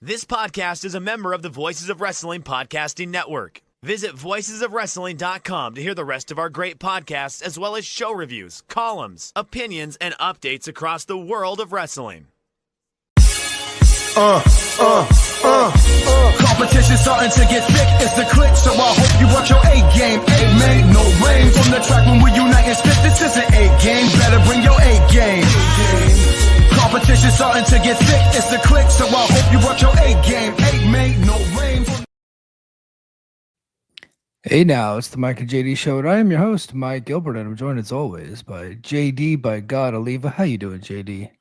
This podcast is a member of the Voices of Wrestling Podcasting Network. Visit voicesofwrestling.com to hear the rest of our great podcasts, as well as show reviews, columns, opinions, and updates across the world of wrestling. Competition starting to get thick, it's the click, so I hope you watch your A-game. A-man, no rain from the track when we unite and spit. This is an A-game, better bring your A-game. Competition starting to get thick, it's the click, so I hope you watch your A-game. A-man, no rain from... Hey now, it's the Mike and JD Show, and I am your host, Mike Gilbert, and I'm joined as always by JD by God Oliva. How you doing, JD?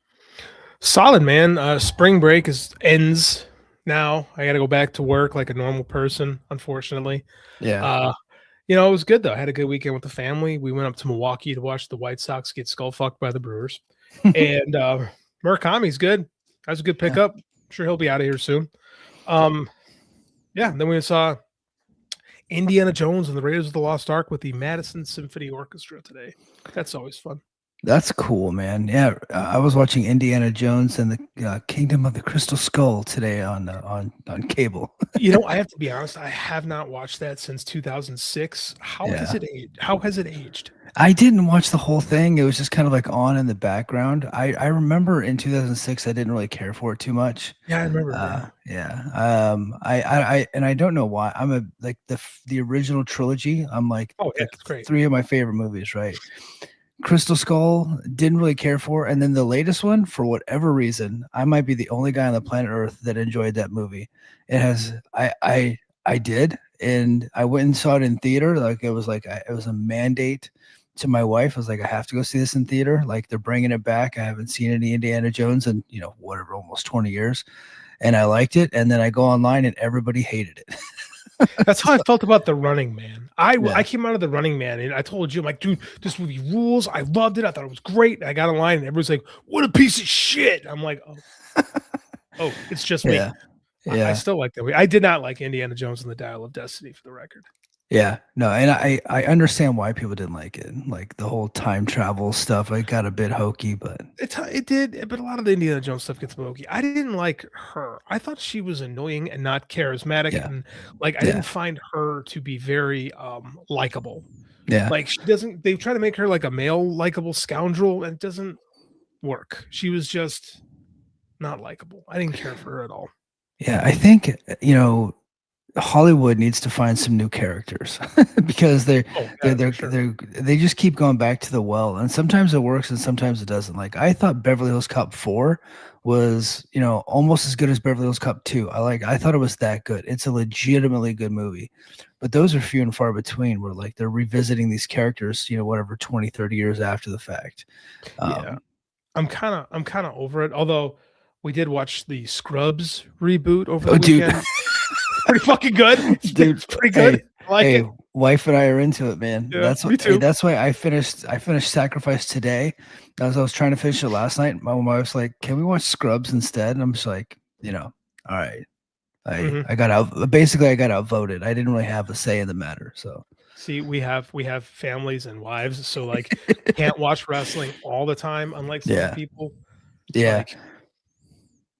Solid, man. Spring break ends now. I got to go back to work like a normal person, unfortunately. Yeah. It was good, though. I had a good weekend with the family. We went up to Milwaukee to watch the White Sox get skull-fucked by the Brewers. And Murakami's good. That was a good pickup. I'm sure he'll be out of here soon. Then we saw Indiana Jones and the Raiders of the Lost Ark with the Madison Symphony Orchestra today. That's always fun. That's cool, man. Yeah, I was watching Indiana Jones and the Kingdom of the Crystal Skull today on cable. I have to be honest. I have not watched that since 2006. How has it aged? I didn't watch the whole thing. It was just kind of like on in the background. I remember in 2006, I didn't really care for it too much. Yeah, I remember. I don't know why. I'm the original trilogy. I'm like, it's great. 3 of my favorite movies, right? Crystal Skull, didn't really care for, and then the latest one, for whatever reason, I might be the only guy on the planet Earth that enjoyed that movie. It has, I did, and I went and saw it in theater. It was a mandate to my wife. I was like, I have to go see this in theater. Like, they're bringing it back. I haven't seen any Indiana Jones in almost 20 years, and I liked it. And then I go online, and everybody hated it. That's how I felt about The Running Man. I came out of The Running Man and I told you, I'm like, dude, this movie rules. I loved it. I thought it was great. I got online and everyone's like, what a piece of shit. I'm like, oh, it's just me. Yeah. I still like that movie. I did not like Indiana Jones and the Dial of Destiny, for the record. Yeah, no, and I understand why people didn't like it. Like the whole time travel stuff, it got a bit hokey, but it did. But a lot of the Indiana Jones stuff gets hokey. I didn't like her. I thought she was annoying and not charismatic, and I didn't find her to be very likable. Yeah, like she doesn't. They try to make her like a male likable scoundrel, and it doesn't work. She was just not likable. I didn't care for her at all. Yeah, I think Hollywood needs to find some new characters because they just keep going back to the well, and sometimes it works and sometimes it doesn't. Like, I thought Beverly Hills Cop 4 was almost as good as Beverly Hills Cop 2. I thought it was that good. It's a legitimately good movie, but those are few and far between where like they're revisiting these characters 20, 30 years after the fact. I'm kind of over it, although we did watch the Scrubs reboot over the weekend. Pretty fucking good, dude. It's pretty good. Hey, I like it. Wife and I are into it, man. Yeah, me too. That's why I finished Sacrifice today. As I was trying to finish it last night, my wife's like, "Can we watch Scrubs instead?" And I'm just like, all right. I got outvoted. I didn't really have a say in the matter. So see, we have families and wives, so like can't watch wrestling all the time, unlike some people. Yeah. Like,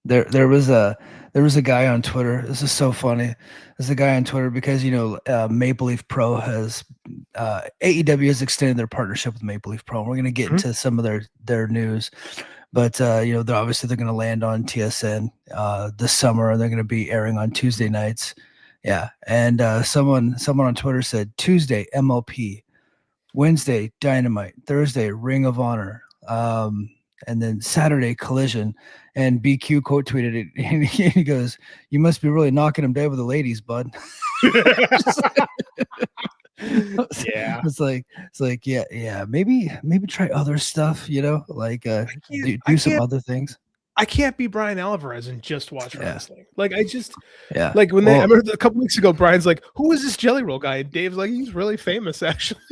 there was a guy on Twitter. This is so funny. There's a guy on Twitter because Maple Leaf Pro has AEW has extended their partnership with Maple Leaf Pro. And we're going to get into some of their news, but they're going to land on TSN this summer, and they're going to be airing on Tuesday nights. Yeah, and someone on Twitter said Tuesday MLP, Wednesday Dynamite, Thursday Ring of Honor, and then Saturday Collision. And BQ quote tweeted it, and he goes, "You must be really knocking them dead with the ladies, bud." It's like yeah. Maybe try other stuff, do some other things. I can't be Brian Alvarez and just watch wrestling. Like I remember a couple weeks ago, Brian's like, "Who is this Jelly Roll guy?" And Dave's like, "He's really famous, actually."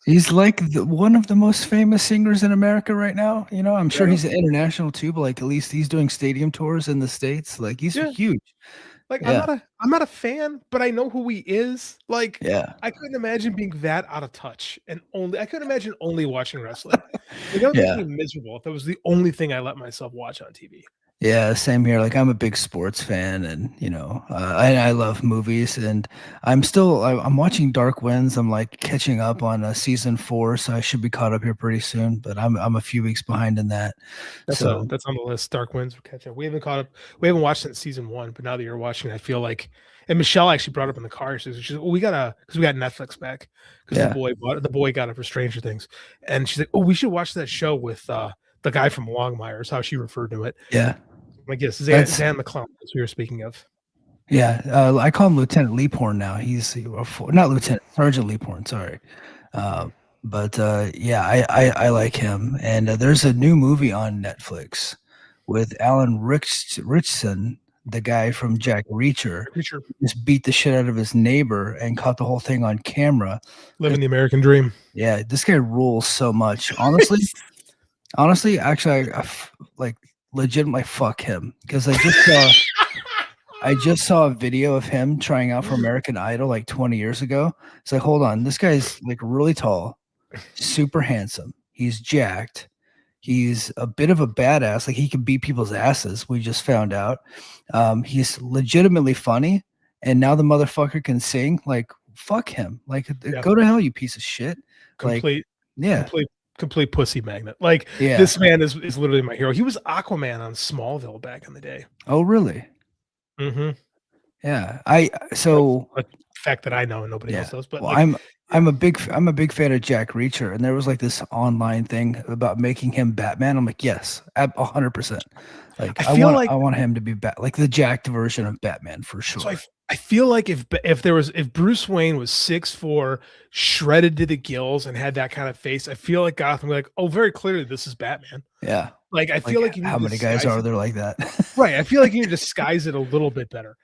He's like one of the most famous singers in America right now. I'm sure he's international too, but like at least he's doing stadium tours in the States. Like he's huge. Like I'm not a fan, but I know who he is. Like I couldn't imagine being that out of touch I couldn't imagine only watching wrestling. It would make me miserable if it was the only thing I let myself watch on TV. Yeah, same here. Like I'm a big sports fan, and I love movies, and I'm watching Dark Winds. I'm like catching up on season 4, so I should be caught up here pretty soon. But I'm a few weeks behind in that. That's So that's on the list. Dark Winds, we're catching up. We haven't caught up. We haven't watched since season 1, but now that you're watching, I feel like. And Michelle actually brought up in the car. She's like, well, we got Netflix back because yeah, the boy got it for Stranger Things, and she's like, oh, we should watch that show with the guy from Longmire. Is how she referred to it. yeah, I guess that's Zan Maclin, as we were speaking of. yeah. I call him Lieutenant Leaphorn now. He's not Lieutenant Sergeant Leaphorn. Sorry. Uh, but yeah, I like him. And there's a new movie on Netflix with Alan Richson, the guy from Jack Reacher, Creature just beat the shit out of his neighbor and caught the whole thing on camera. living the American dream. Yeah, this guy rules so much. Honestly, actually, like legitimately fuck him because I just saw a video of him trying out for American Idol like 20 years ago. It's like, hold on, this guy's like really tall, super handsome. He's jacked. He's a bit of a badass. Like he can beat people's asses. We just found out. He's legitimately funny. And now the motherfucker can sing. Like, fuck him. Like, go to hell, you piece of shit. Complete, yeah. complete pussy magnet. Like this man is literally my hero. He was Aquaman on Smallville back in the day. Oh, really? Mm-hmm. Yeah. A fact that I know and nobody else knows. But well, I'm a big fan of Jack Reacher, and there was like this online thing about making him Batman. I'm like, yes, 100%. Like I want him to be like the jacked version of Batman for sure. So I feel like if Bruce Wayne was 6'4", shredded to the gills, and had that kind of face, I feel like Gotham would be like, oh, very clearly this is Batman. Yeah. Like I feel like how many guys are there like that? Right. I feel like you disguise it a little bit better.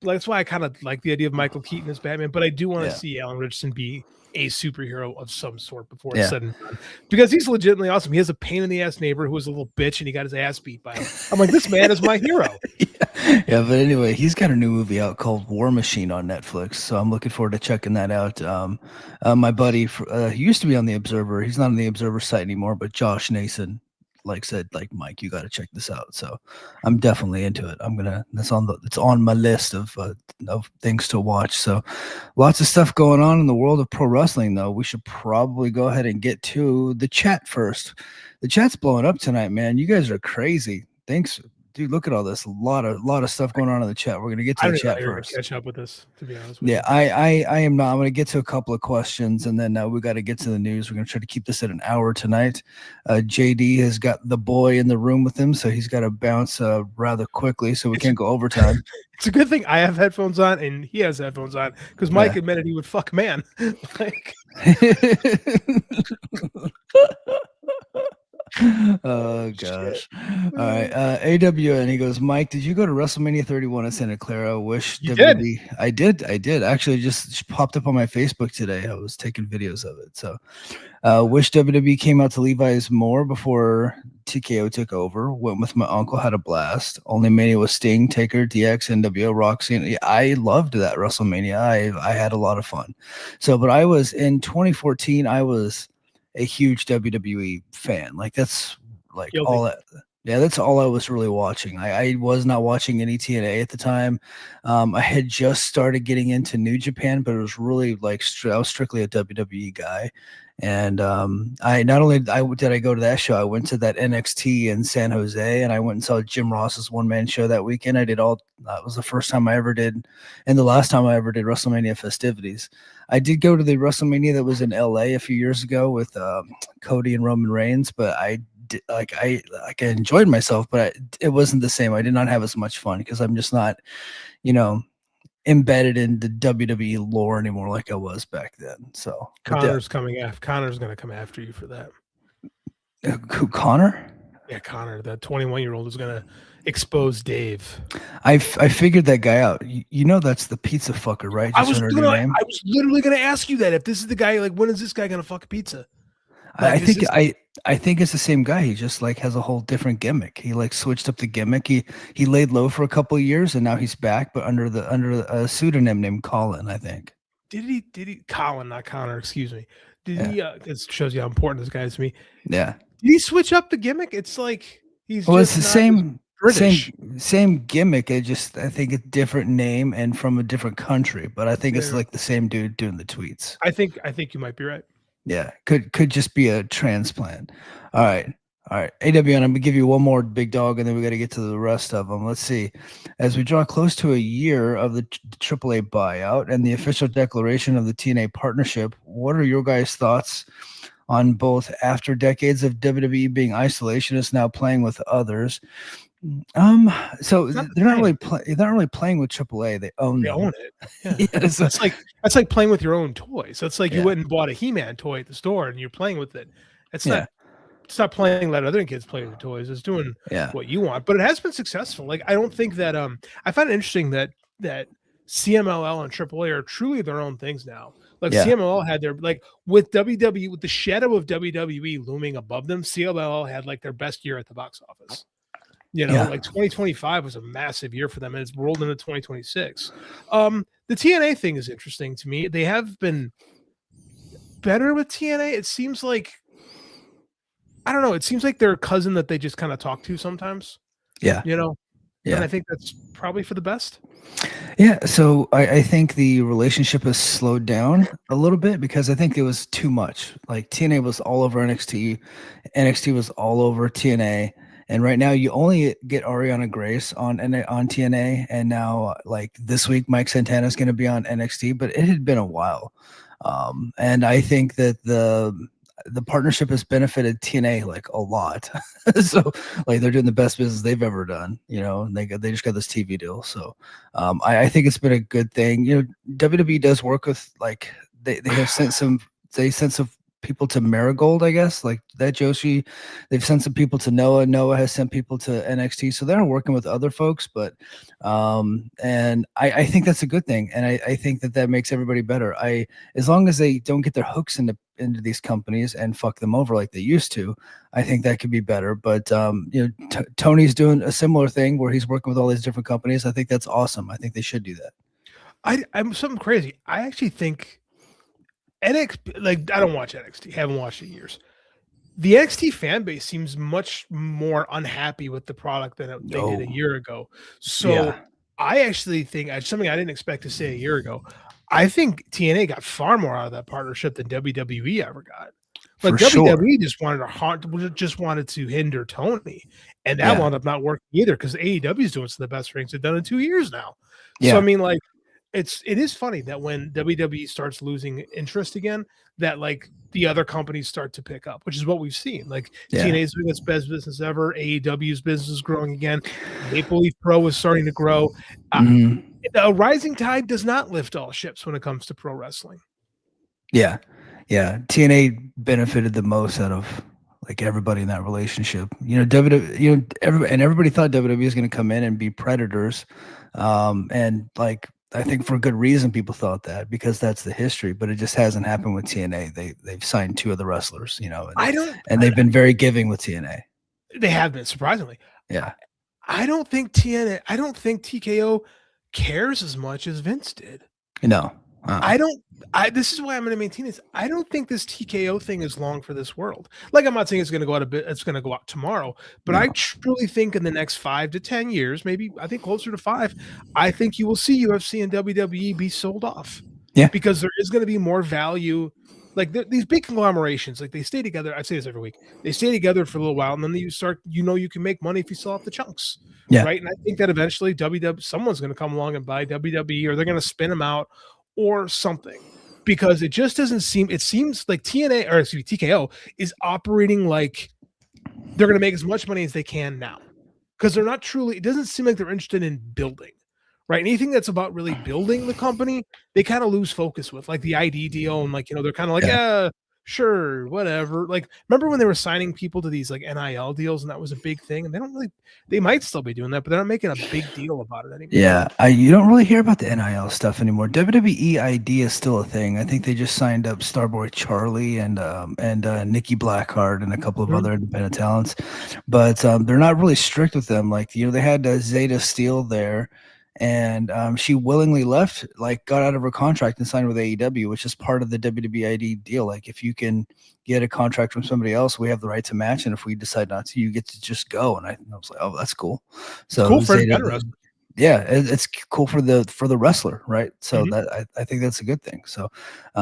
That's why I kind of like the idea of Michael Keaton as Batman, but I do want to see Alan Richardson be a superhero of some sort before it's said and done, because he's legitimately awesome. He has a pain in the ass neighbor who was a little bitch and he got his ass beat by him. I'm like, this man is my hero. Yeah, but anyway, he's got a new movie out called War Machine on Netflix, so I'm looking forward to checking that out. My buddy, he used to be on the Observer. He's not on the Observer site anymore, but Josh Nason said Mike, you got to check this out. So I'm definitely into it. It's on my list of things to watch. So lots of stuff going on in the world of pro wrestling, though. We should probably go ahead and get to the chat first. The chat's blowing up tonight, man. You guys are crazy. Thanks. Dude, look at all this. A lot of stuff going on in the chat. We're gonna get to the chat first. Catch up with this, to be honest with you. I am not. I'm gonna get to a couple of questions, and then we got to get to the news. We're gonna try to keep this at an hour tonight. JD has got the boy in the room with him, so he's got to bounce rather quickly, so we can't go overtime. It's a good thing I have headphones on and he has headphones on, because Mike admitted he would fuck man. Oh gosh. All right. AWN, he goes, Mike, did you go to WrestleMania 31 in Santa Clara? Wish you WWE did. I did. Actually, just popped up on my Facebook today. I was taking videos of it. So wish WWE came out to Levi's more before TKO took over. Went with my uncle, had a blast. Only Mania was Sting, Taker, DX, NWO, Roxy. I loved that WrestleMania. I had a lot of fun. So, but I was in 2014, I was a huge WWE fan. Like that's like all that. Yeah, that's all I was really watching. I was not watching any TNA at the time. I had just started getting into New Japan, but it was really like I was strictly a WWE guy. And I not only did I go to that show, I went to that NXT in San Jose, and I went and saw Jim Ross's one-man show that weekend. That was the first time I ever did, and the last time I ever did WrestleMania festivities. I did go to the WrestleMania that was in LA a few years ago with Cody and Roman Reigns, but I enjoyed myself, but it wasn't the same. I did not have as much fun because I'm just not, embedded in the WWE lore anymore like I was back then. So Connor's coming after. Connor's going to come after you for that. Who, Connor? Yeah, Connor, the 21-year-old, is going to expose Dave. I figured that guy out. That's the pizza fucker, right? I was literally going to ask you that. If this is the guy, like, when is this guy going to fuck a pizza? Like, I think it's the same guy. He just has a whole different gimmick. He switched up the gimmick. He laid low for a couple of years and now he's back, but under a pseudonym named Colin, I think. Did he Colin, not Connor, excuse me. It shows you how important this guy is to me. Yeah. Did he switch up the gimmick? It's like it's the same. British. same gimmick. I think a different name and from a different country, but I think it's Yeah. like the same dude doing the tweets. I think you might be right. Yeah, could just be a transplant. All right. AWN, I'm gonna give you one more big dog, and then we got to get to the rest of them. Let's see. As we draw close to a year of the AAA buyout and the official declaration of the TNA partnership, what are your guys' thoughts on both after decades of WWE being isolationist, now playing with others? So they're not really playing with AAA. They own They them. own it. Yeah. Yeah, so- That's like playing with your own toys. That's like you Yeah. went and bought a He-Man toy at the store and you're playing with it. It's Yeah. not stop playing, let other kids play with your toys. It's doing Yeah. what you want. But it has been successful. Like I don't think that I find it interesting that CMLL and AAA are truly their own things now. Like Yeah. CMLL had their like with WWE, with the shadow of WWE looming above them, CMLL had like their best year at the box office. You know, Yeah. like 2025 was a massive year for them, and it's rolled into 2026. The TNA thing is interesting to me. They have been better with TNA. It seems like I don't know. It seems like they're a cousin that they just kind of talk to sometimes. Yeah. You know, Yeah. and I think that's probably for the best. Yeah, so I think the relationship has slowed down a little bit because I think it was too much. Like TNA was all over NXT, NXT was all over TNA, and right now you only get Ariana Grace on TNA, and now like this week Mike Santana is going to be on NXT, but it had been a while, and I think that the partnership has benefited TNA like a lot. So like they're doing the best business they've ever done, you know, and they just got this TV deal. So I think it's been a good thing. You know, WWE does work with like they have sent some people to Marigold, I guess, like that Joshi. They've sent some people to Noah. Noah has sent people to NXT. So they're working with other folks, but and I think that's a good thing. And I think that makes everybody better. As long as they don't get their hooks into these companies and fuck them over like they used to, I think that could be better. But you know, Tony's doing a similar thing where he's working with all these different companies. I think that's awesome. I think they should do that. I'm something crazy. I actually think NXT, like I don't watch NXT, haven't watched it in years. The NXT fan base seems much more unhappy with the product than they did a year ago. So Yeah. I actually think something I didn't expect to say a year ago. I think TNA got far more out of that partnership than WWE ever got. Like For sure. WWE just wanted to hinder Tony, and that wound up not working either because AEW is doing some of the best rings they've done in 2 years now. Yeah. So I mean, like, it is funny that when WWE starts losing interest again, that like the other companies start to pick up, which is what we've seen. Like TNA is doing its best business ever. AEW's business is growing again. Maple Leaf Pro is starting to grow. A rising tide does not lift all ships when it comes to pro wrestling. Yeah. TNA benefited the most out of like everybody in that relationship. You know, everybody thought WWE was going to come in and be predators, and like I think for good reason people thought that because that's the history. But it just hasn't happened with TNA. They've signed 2 of the wrestlers, you know, and they've been very giving with TNA. They have been, surprisingly. Yeah. I don't think TKO cares as much as Vince did. No. This is why I'm going to maintain this. I don't think this TKO thing is long for this world. Like I'm not saying it's going to go out it's going to go out tomorrow, but I truly think in the next 5 to 10 years, maybe I think closer to 5, I think you will see UFC and WWE be sold off. Yeah. Because there is going to be more value. Like these big conglomerations, like they stay together. I say this every week. They stay together for a little while, and then you can make money if you sell off the chunks. Yeah. Right. And I think that eventually someone's going to come along and buy WWE, or they're going to spin them out or something. Because it just doesn't seem, it seems like TKO is operating like they're going to make as much money as they can now. Because they're not truly, it doesn't seem like they're interested in building, right? Anything that's about really building the company, they kind of lose focus with, like the ID deal. And like, you know, they're kind of like, sure, whatever. Like, remember when they were signing people to these like NIL deals and that was a big thing? And they might still be doing that, but they're not making a big deal about it anymore. Yeah, you don't really hear about the NIL stuff anymore. WWE ID is still a thing. I think they just signed up Starboy Charlie and Nikki Blackheart and a couple of other independent talents, but they're not really strict with them. Like, you know, they had Zeta Steel there, and she willingly left, like got out of her contract and signed with AEW, which is part of the WWID deal. Like if you can get a contract from somebody else, we have the right to match, and if we decide not to, you get to just go. And I was like, oh, that's cool. So Cool for the yeah, it's cool for the wrestler, right? So that I think that's a good thing. So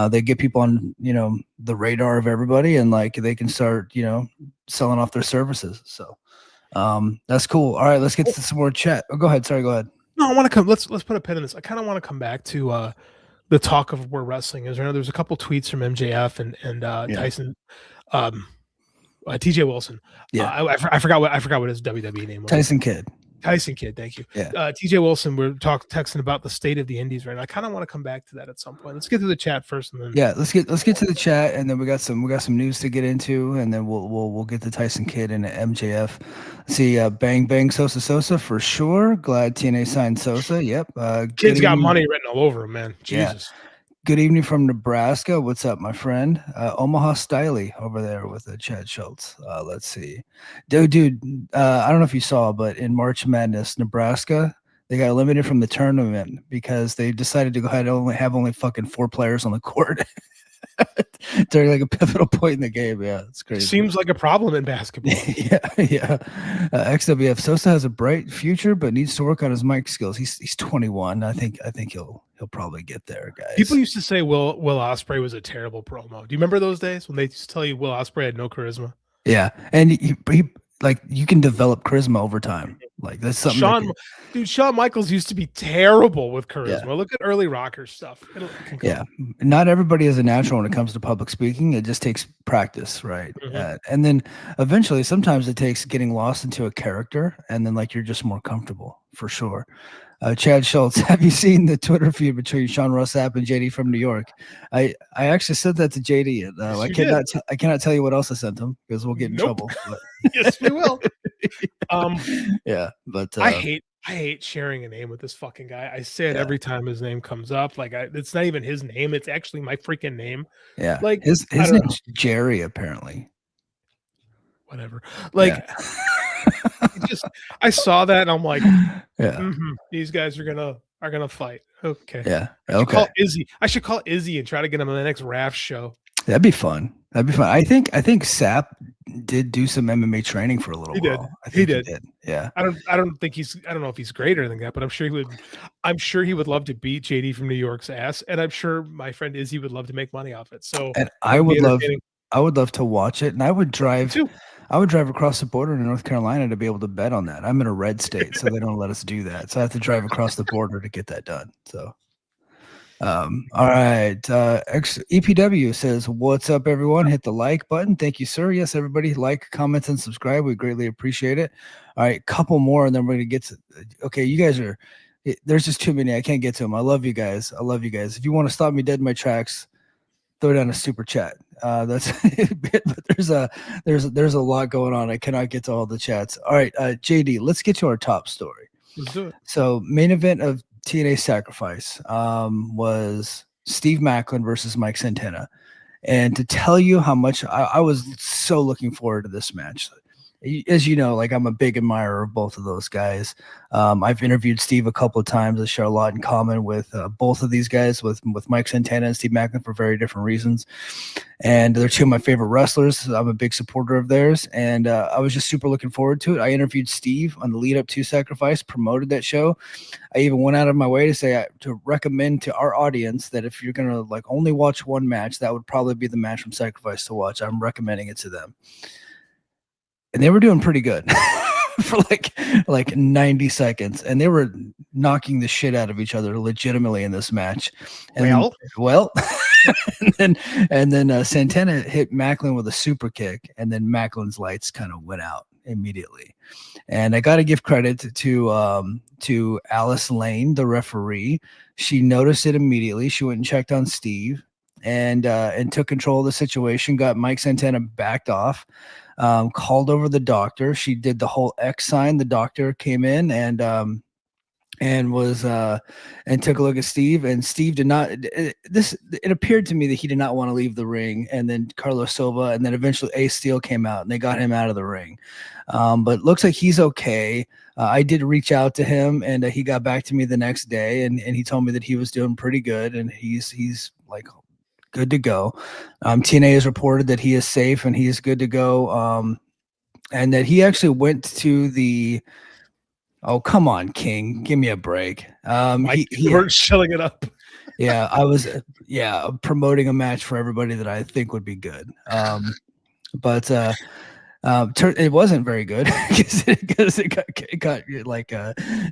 they get people on, you know, the radar of everybody, and like they can start, you know, selling off their services. So that's cool. All right, let's get to some more chat. Oh, go ahead. Sorry, go ahead. No, I want to come. Let's put a pin in this. I kind of want to come back to the talk of where wrestling is. I know there's a couple tweets from MJF and Tyson, TJ Wilson. Yeah, I forgot what his WWE name was. Tyson Kidd. Tyson Kidd, thank you. Yeah. TJ Wilson, we're texting about the state of the indies right now. I kind of want to come back to that at some point. Let's get to the chat first, and then let's get to the chat, and then we got some news to get into, and then we'll get to Tyson Kidd and MJF. Let's see, Bang Bang Sosa for sure. Glad TNA signed Sosa. Yep. Kid's got money written all over him, man. Jesus. Yeah. Good evening from Nebraska. What's up, my friend? Omaha Stiley over there with Chad Schultz. Let's see. Dude, I don't know if you saw, but in March Madness, Nebraska, they got eliminated from the tournament because they decided to go ahead and have only fucking 4 players on the court during like a pivotal point in the game. Yeah, it's crazy. Seems like a problem in basketball. yeah. XWF Sosa has a bright future, but needs to work on his mic skills. He's 21. I think he'll probably get there, guys. People used to say Will Ospreay was a terrible promo. Do you remember those days when they used to tell you Will Ospreay had no charisma? Yeah, and he like you can develop charisma over time. Like that's something. Shawn Michaels used to be terrible with charisma. Yeah. Look at early rocker stuff. Not everybody is a natural when it comes to public speaking. It just takes practice, right? And then eventually, sometimes it takes getting lost into a character, and then like you're just more comfortable for sure. Chad Schultz, have you seen the Twitter feud between Sean Ross Sapp and JD from New York? I actually said that to JD. I cannot tell you what else I sent him because we'll get in trouble. But. Yes, we will. Yeah, but I hate sharing a name with this fucking guy. I say it every time his name comes up. Like it's not even his name; it's actually my freaking name. Yeah, like his name's Jerry apparently. Whatever. Like. I saw that and I'm like, these guys are gonna fight. Okay. Yeah. I should call Izzy and try to get him on the next RAF show. That'd be fun. I think Sapp did do some MMA training for a little while. He did. Yeah. I don't know if he's greater than that, but I'm sure he would love to beat JD from New York's ass, and I'm sure my friend Izzy would love to make money off it. So and I would love to watch it, and I would drive across the border to North Carolina to be able to bet on that. I'm in a red state, so they don't let us do that. So I have to drive across the border to get that done. So, all right. EPW says, "What's up, everyone? Hit the like button. Thank you, sir. Yes, everybody, like, comment, and subscribe. We greatly appreciate it. All right, couple more, and then we're gonna get to. Okay, you guys are. There's just too many. I can't get to them. I love you guys. If you want to stop me dead in my tracks, throw down a super chat. That's but there's a lot going on. I cannot get to all the chats. All right, JD, let's get to our top story. Let's do it. So main event of TNA Sacrifice was Steve Maclin versus Mike Santana. And to tell you how much I was so looking forward to this match. As you know, like I'm a big admirer of both of those guys. I've interviewed Steve a couple of times. I share a lot in common with both of these guys, with Mike Santana and Steve Maclin for very different reasons. And they're two of my favorite wrestlers. I'm a big supporter of theirs. And I was just super looking forward to it. I interviewed Steve on the lead up to Sacrifice, promoted that show. I even went out of my way to say to recommend to our audience that if you're going to like only watch one match, that would probably be the match from Sacrifice to watch. I'm recommending it to them. And they were doing pretty good for like 90 seconds, and they were knocking the shit out of each other legitimately in this match. And and then Santana hit Maclin with a super kick, and then Macklin's lights kind of went out immediately. And I got to give credit to Alice Lane, the referee. She noticed it immediately. She went and checked on Steve and took control of the situation. Got Mike Santana backed off. Called over the doctor. She did the whole X sign. The doctor came in and took a look at Steve, and Steve did not. It appeared to me that he did not want to leave the ring. And then Carlos Silva, and then eventually Ace Steel came out, and they got him out of the ring. But looks like he's okay. I did reach out to him, and he got back to me the next day, and he told me that he was doing pretty good, and he's like good to go. TNA has reported that he is safe and he is good to go. And that he actually went to the. Oh, come on, King, give me a break. He weren't shilling it up. Yeah, I was promoting a match for everybody that I think would be good. But it wasn't very good because it got like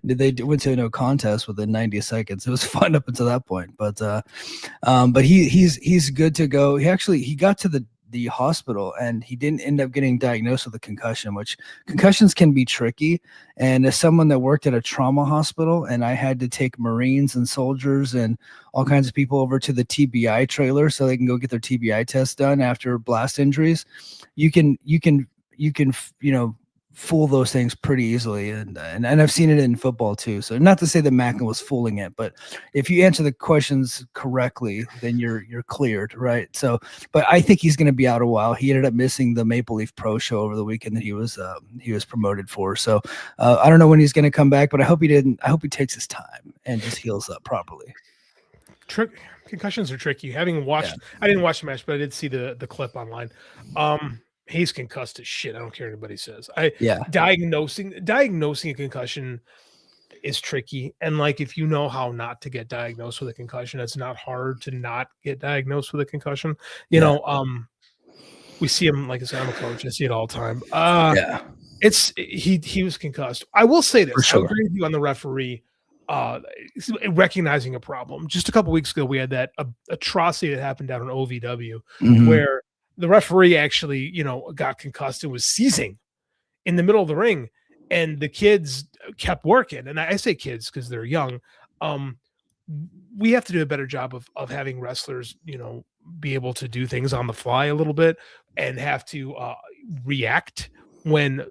they went to no contest within 90 seconds. It was fun up until that point, but he's good to go. He got to the hospital and he didn't end up getting diagnosed with a concussion, which concussions can be tricky. And as someone that worked at a trauma hospital, and I had to take Marines and soldiers and all kinds of people over to the TBI trailer so they can go get their TBI test done after blast injuries, you can fool those things pretty easily, and I've seen it in football too. So not to say that Maclin was fooling it, but if you answer the questions correctly, then you're cleared, right? So, but I think he's going to be out a while. He ended up missing the Maple Leaf Pro Show over the weekend that he was promoted for. So I don't know when he's going to come back, but I hope he takes his time and just heals up properly. Concussions are tricky. Having watched, I didn't watch the match, but I did see the clip online. He's concussed as shit. I don't care what anybody says. Diagnosing a concussion is tricky. And like, if you know how not to get diagnosed with a concussion, it's not hard to not get diagnosed with a concussion. You know, we see him, like I said, I'm a coach. I see it all the time. He was concussed. I will say this. Sure. I agree with you on the referee recognizing a problem. Just a couple weeks ago, we had that atrocity that happened down in OVW where the referee actually, got concussed and was seizing in the middle of the ring, and the kids kept working. And I say kids because they're young. We have to do a better job of having wrestlers, be able to do things on the fly a little bit and have to react when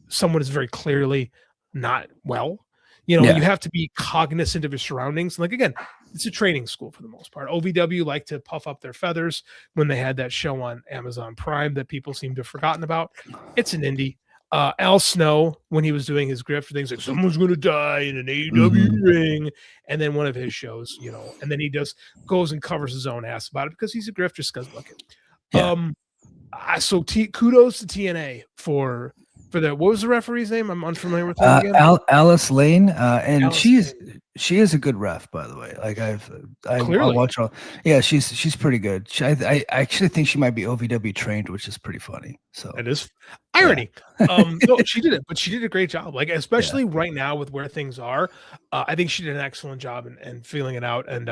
someone is very clearly not well. You have to be cognizant of your surroundings. Like, again, it's a training school for the most part. OVW like to puff up their feathers when they had that show on Amazon Prime that people seem to have forgotten about. It's an indie. Al Snow, when he was doing his grift, things like someone's going to die in an AEW ring. And then one of his shows, and then he goes and covers his own ass about it because he's a grifter, scuzz bucket. So kudos to TNA for that. What was the referee's name? I'm unfamiliar with him again. Alice Lane, and she is a good ref, by the way. Like I watch her. Yeah, she's pretty good. I actually think she might be OVW trained, which is pretty funny. So it is irony. No, she did it, but she did a great job. Like, especially right now with where things are, I think she did an excellent job and feeling it out. And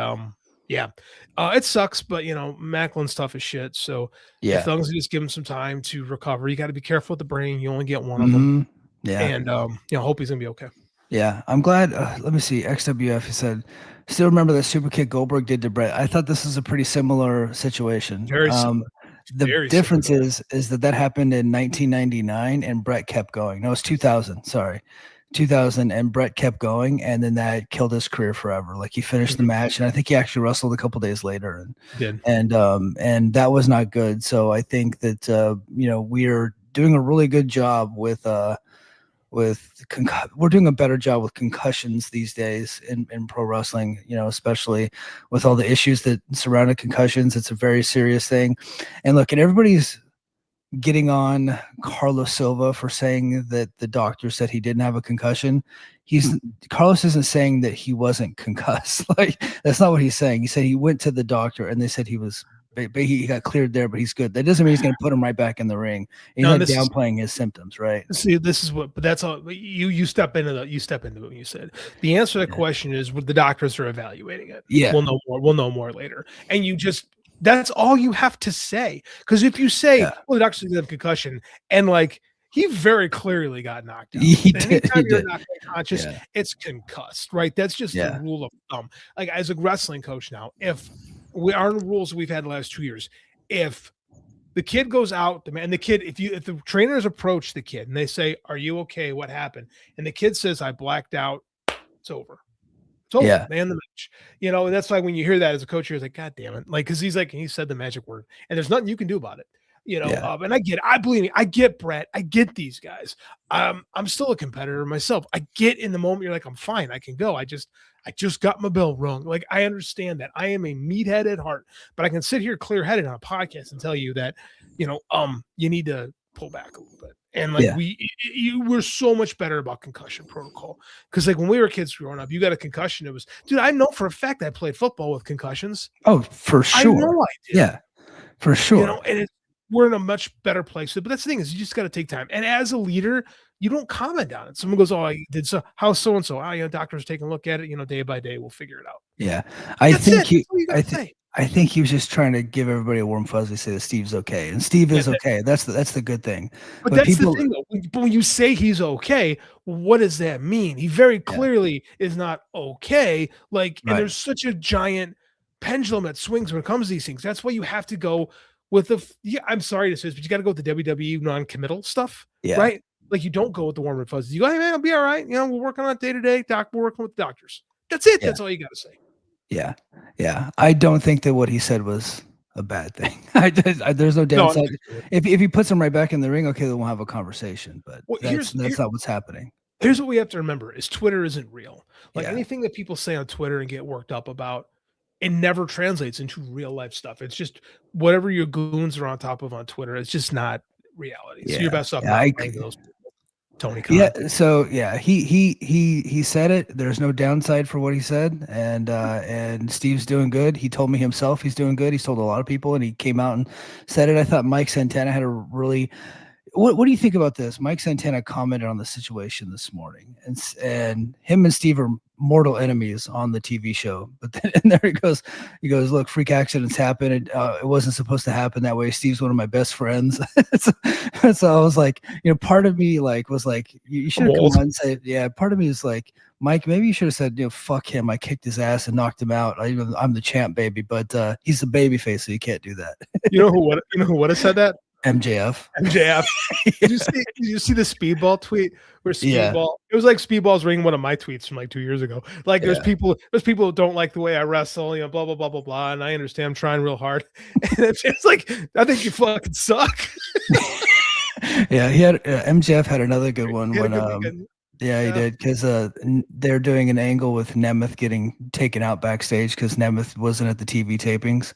it sucks, but Maclin's tough as shit. So as long as you just give him some time to recover, you got to be careful with the brain. You only get one of them. Yeah. And hope he's gonna be okay. Yeah. I'm glad. Let me see. XWF, he said, still remember that super kick Goldberg did to Brett. I thought this was a pretty similar situation. Very similar. The difference is that happened in 1999 and Brett kept going. No, it's 2000. Sorry. 2000, and Brett kept going, and then that killed his career forever. Like, he finished the match, and I think he actually wrestled a couple days later, and that was not good. So I think that we're doing a really good job we're doing a better job with concussions these days in pro wrestling, especially with all the issues that surround concussions. It's a very serious thing. And look, and everybody's getting on Carlos Silva for saying that the doctor said he didn't have a concussion. Carlos isn't saying that he wasn't concussed. Like, that's not what he's saying. He said he went to the doctor and they said he got cleared there, but he's good. That doesn't mean he's going to put him right back in the ring. He's not downplaying his symptoms, right? See, this is but that's all you step into it when you said the answer to the question is the doctors are evaluating it. Yeah. We'll know more later. And that's all you have to say. Because if you say, well, the doctor did have concussion, and like, he very clearly got knocked out. Anytime you're not conscious, it's concussed, right? That's just the rule of thumb. Like, as a wrestling coach now, if our rules we've had the last 2 years, if the kid goes out, if the trainers approach the kid and they say, "Are you okay? What happened?" and the kid says, "I blacked out," it's over. The match. That's why when you hear that as a coach, you're like, God damn it. Like, because he said the magic word and there's nothing you can do about it. And I get it. I believe me, I get Brett, I get these guys. I'm still a competitor myself. I get in the moment you're like, I'm fine, I can go. I just got my bell rung. Like, I understand that. I am a meathead at heart, but I can sit here clear-headed on a podcast and tell you that, you need to pull back a little bit. And like we're so much better about concussion protocol. Because like when we were kids growing up, you got a concussion. It was, dude, I know for a fact I played football with concussions. Oh, for sure. I know I did. Yeah, for sure. And we're in a much better place. But that's the thing is, you just got to take time. And as a leader, you don't comment on it. Someone goes, "Oh, I did so. How's so and so? Doctor's taking a look at it. Day by day, we'll figure it out." Yeah, I think he was just trying to give everybody a warm fuzzy, say that Steve's okay, and Steve is okay. That's the good thing. But that's the thing, though. When you say he's okay, what does that mean? He very clearly is not okay. Like, and there's such a giant pendulum that swings when it comes to these things. That's why you have to go with I'm sorry to say this, but you got to go with the WWE non-committal stuff, right? Like, you don't go with the warm and fuzzy. You go, "Hey man, I'll be all right. We're working on it day to day. We're working with the doctors." That's it. That's all you got to say. Yeah. Yeah. I don't think that what he said was a bad thing. There's no downside. If he puts him right back in the ring, okay, then we'll have a conversation. But that's not what's happening. Here's what we have to remember is Twitter isn't real. Like, anything that people say on Twitter and get worked up about, it never translates into real life stuff. It's just whatever your goons are on top of on Twitter. It's just not reality. So you're best off not playing those people. Tony Khan. Yeah, so he said it. There's no downside for what he said, and Steve's doing good. He told me himself he's doing good. He's told a lot of people, and he came out and said it. I thought Mike Santana had a really. What do you think about this? Mike Santana commented on the situation this morning, and him and Steve are mortal enemies on the TV show. But then and there he goes, "Look, freak accidents happen. It wasn't supposed to happen that way. Steve's one of my best friends." So I was like, part of me was like, you should have come on and say, yeah. Part of me is like, Mike, maybe you should have said, fuck him. I kicked his ass and knocked him out. I'm the champ, baby. But he's the baby face, so you can't do that. You know who would have said that? MJF. Did you see the Speedball tweet where Speedball? It was like Speedball's reading one of my tweets from like 2 years ago. Like, there's people who don't like the way I wrestle, blah blah blah blah blah, and I understand I'm trying real hard. And it's just like, I think you fucking suck. Yeah, he had MJF had another good one when he did, because they're doing an angle with Nemeth getting taken out backstage because Nemeth wasn't at the TV tapings,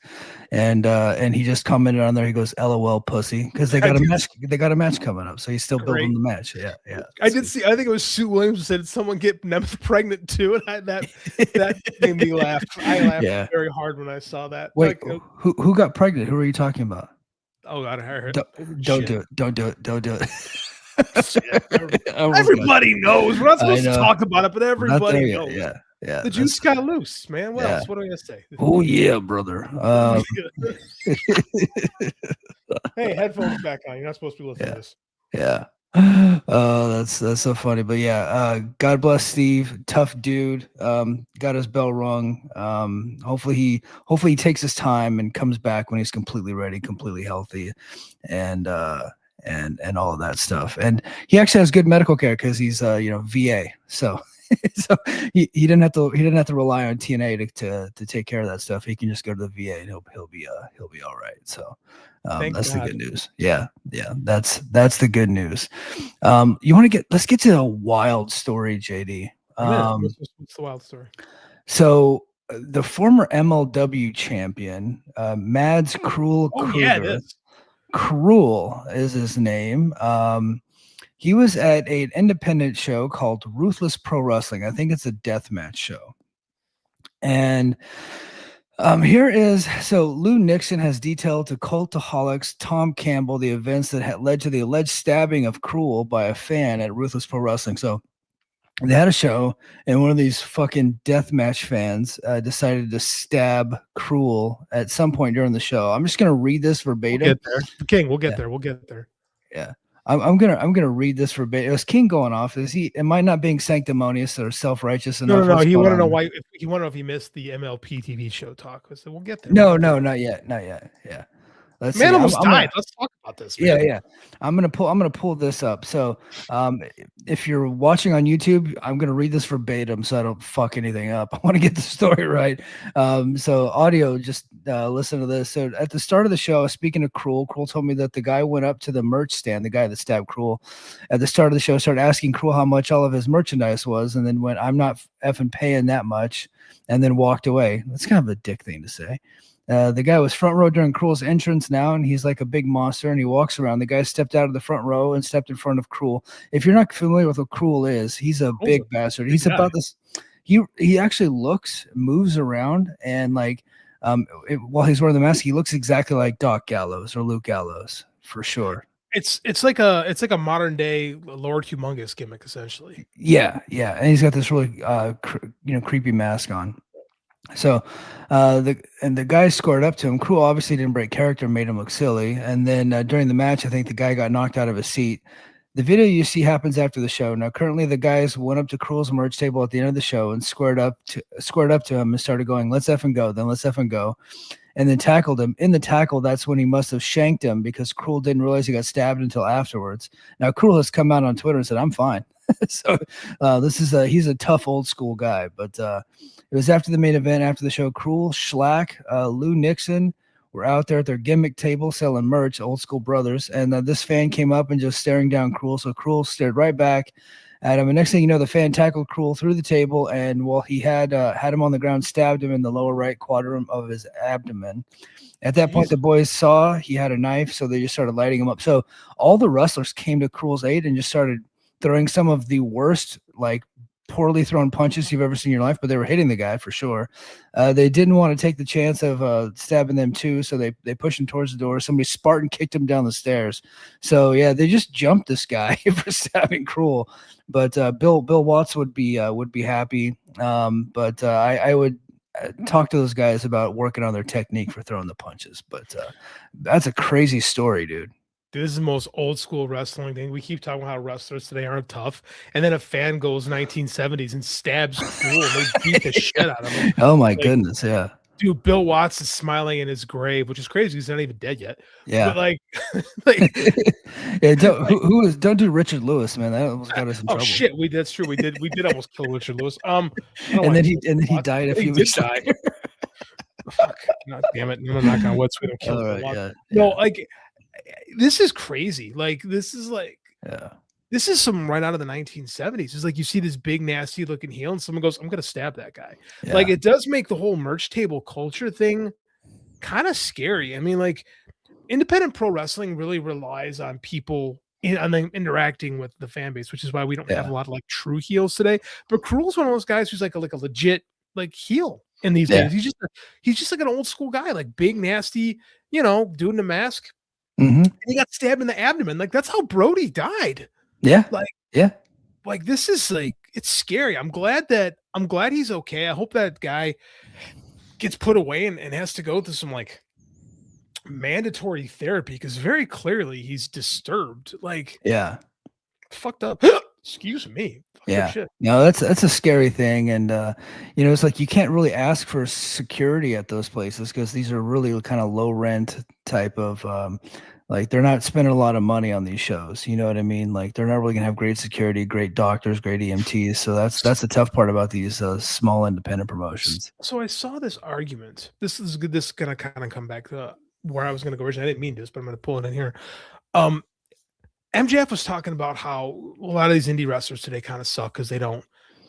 and he just commented on there. He goes, "LOL, pussy," because they got a match. They got a match coming up, so he's still building the match. Yeah. I did see. I think it was Sue Williams who said, "Someone get Nemeth pregnant too," and that made me laugh. I laughed very hard when I saw that. Wait, who got pregnant? Who are you talking about? Oh God, I heard. Don't do it. Don't do it. Don't do it. Everybody knows. We're not supposed to talk about it, but everybody knows. Yeah. The juice got loose, man. What else? What do I say? Oh yeah, brother. Hey, headphones back on. You're not supposed to be listening to this. Yeah. That's so funny. But God bless Steve. Tough dude. Got his bell rung. Hopefully he takes his time and comes back when he's completely ready, completely healthy, and all of that stuff. And he actually has good medical care because he's VA. So he didn't have to rely on TNA to take care of that stuff. He can just go to the VA and he'll be all right. So that's the good news. Yeah. That's the good news. Let's get to a wild story, JD. What's the wild story? So the former MLW champion, Mads Cruel Kruger. Cruel is his name. He was at an independent show called Ruthless Pro Wrestling. I think it's a deathmatch show. And so Lou Nixon has detailed to Cultaholics Tom Campbell the events that had led to the alleged stabbing of Cruel by a fan at Ruthless Pro Wrestling. So they had a show, and one of these fucking deathmatch fans decided to stab Cruel at some point during the show. I'm just gonna read this verbatim. We'll get there, King. We'll get there. We'll get there. Yeah, I'm gonna read this verbatim. It was King going off. Am I not being sanctimonious or self-righteous enough? No. He want to know why. You want to know if he missed the MLP TV show talk. So we'll get there. No, not yet. Yeah. Let's Man see. almost I'm died. Let's talk about this, man. yeah. I'm gonna pull this up. So if you're watching on YouTube, I'm gonna read this verbatim so I don't fuck anything up. I want to get the story right. So audio, just listen to this. So at the start of the show, speaking of Cruel told me that the guy went up to the merch stand, the guy that stabbed Cruel at the start of the show, started asking Cruel how much all of his merchandise was, and then went, "I'm not effing paying that much," and then walked away. That's kind of a dick thing to say. The guy was front row during Cruel's entrance now, and he's like a big monster, and he walks around. The guy stepped out of the front row and stepped in front of Cruel. If you're not familiar with what Cruel is, he's a big bastard. He's about this. He actually moves around, and like while he's wearing the mask, he looks exactly like Doc Gallows or Luke Gallows for sure. It's like a modern day Lord Humongous gimmick, essentially. Yeah, and he's got this really creepy mask on. So the guy scored up to him. Cruel obviously didn't break character, made him look silly. And then during the match, I think the guy got knocked out of his seat. The video you see happens after the show. Now, currently, the guys went up to Cruel's merch table at the end of the show and squared up to him and started going, "Let's effing go." Then let's effing go. And then tackled him. In the tackle, that's when he must have shanked him because Cruel didn't realize he got stabbed until afterwards. Now, Cruel has come out on Twitter and said, "I'm fine." So he's a tough old school guy. But it was after the main event, after the show. Cruel, Schlack, Lou Nixon were out there at their gimmick table selling merch, old school brothers. And this fan came up and just staring down Cruel. So Cruel stared right back at him. And next thing you know, the fan tackled Cruel through the table. And while he had him on the ground, stabbed him in the lower right quadrant of his abdomen. At that point, the boys saw he had a knife, so they just started lighting him up. So all the wrestlers came to Cruel's aid and just started throwing some of the worst, like, poorly thrown punches you've ever seen in your life, but they were hitting the guy for sure. They didn't want to take the chance of stabbing them too, so they pushed him towards the door. Somebody Spartan kicked him down the stairs. So yeah, they just jumped this guy for stabbing Cruel. But Bill Watts would be happy. But I would talk to those guys about working on their technique for throwing the punches. But that's a crazy story, dude. This is the most old school wrestling thing. We keep talking about how wrestlers today aren't tough, and then a fan goes 1970s and stabs Cruel. And they beat the shit out of him. Oh my goodness, yeah. Dude, Bill Watts is smiling in his grave, which is crazy. He's not even dead yet. Yeah, but yeah. Don't do Richard Lewis, man. That almost got us in trouble. Oh shit, that's true. We did almost kill Richard Lewis. And then he died a few weeks later. Fuck, God damn it! I'm not gonna wood. We don't kill him. Yeah. No, like. This is crazy. Like this is some right out of the 1970s. It's like you see this big nasty looking heel and someone goes, "I'm gonna stab that guy." Yeah. Like it does make the whole merch table culture thing kind of scary. I mean, like independent pro wrestling really relies on people interacting with the fan base, which is why we don't have a lot of like true heels today. But Cruel's one of those guys who's like a legit like heel in these days. He's just like an old school guy, like big nasty, dude in a mask. Mm-hmm. And he got stabbed in the abdomen. Like that's how Brody died. Yeah. Like this is like, it's scary. I'm glad he's okay. I hope that guy gets put away and has to go through some like mandatory therapy because very clearly he's disturbed. Like, fucked up. Excuse me. Yeah. No, that's a scary thing. And, it's like you can't really ask for security at those places because these are really kind of low rent type of, like they're not spending a lot of money on these shows. You know what I mean? Like they're not really gonna have great security, great doctors, great EMTs. So that's the tough part about these small independent promotions. So I saw this argument. This is good. This is gonna kind of come back to where I was gonna go originally. I didn't mean this, but I'm gonna pull it in here. MJF was talking about how a lot of these indie wrestlers today kind of suck because they don't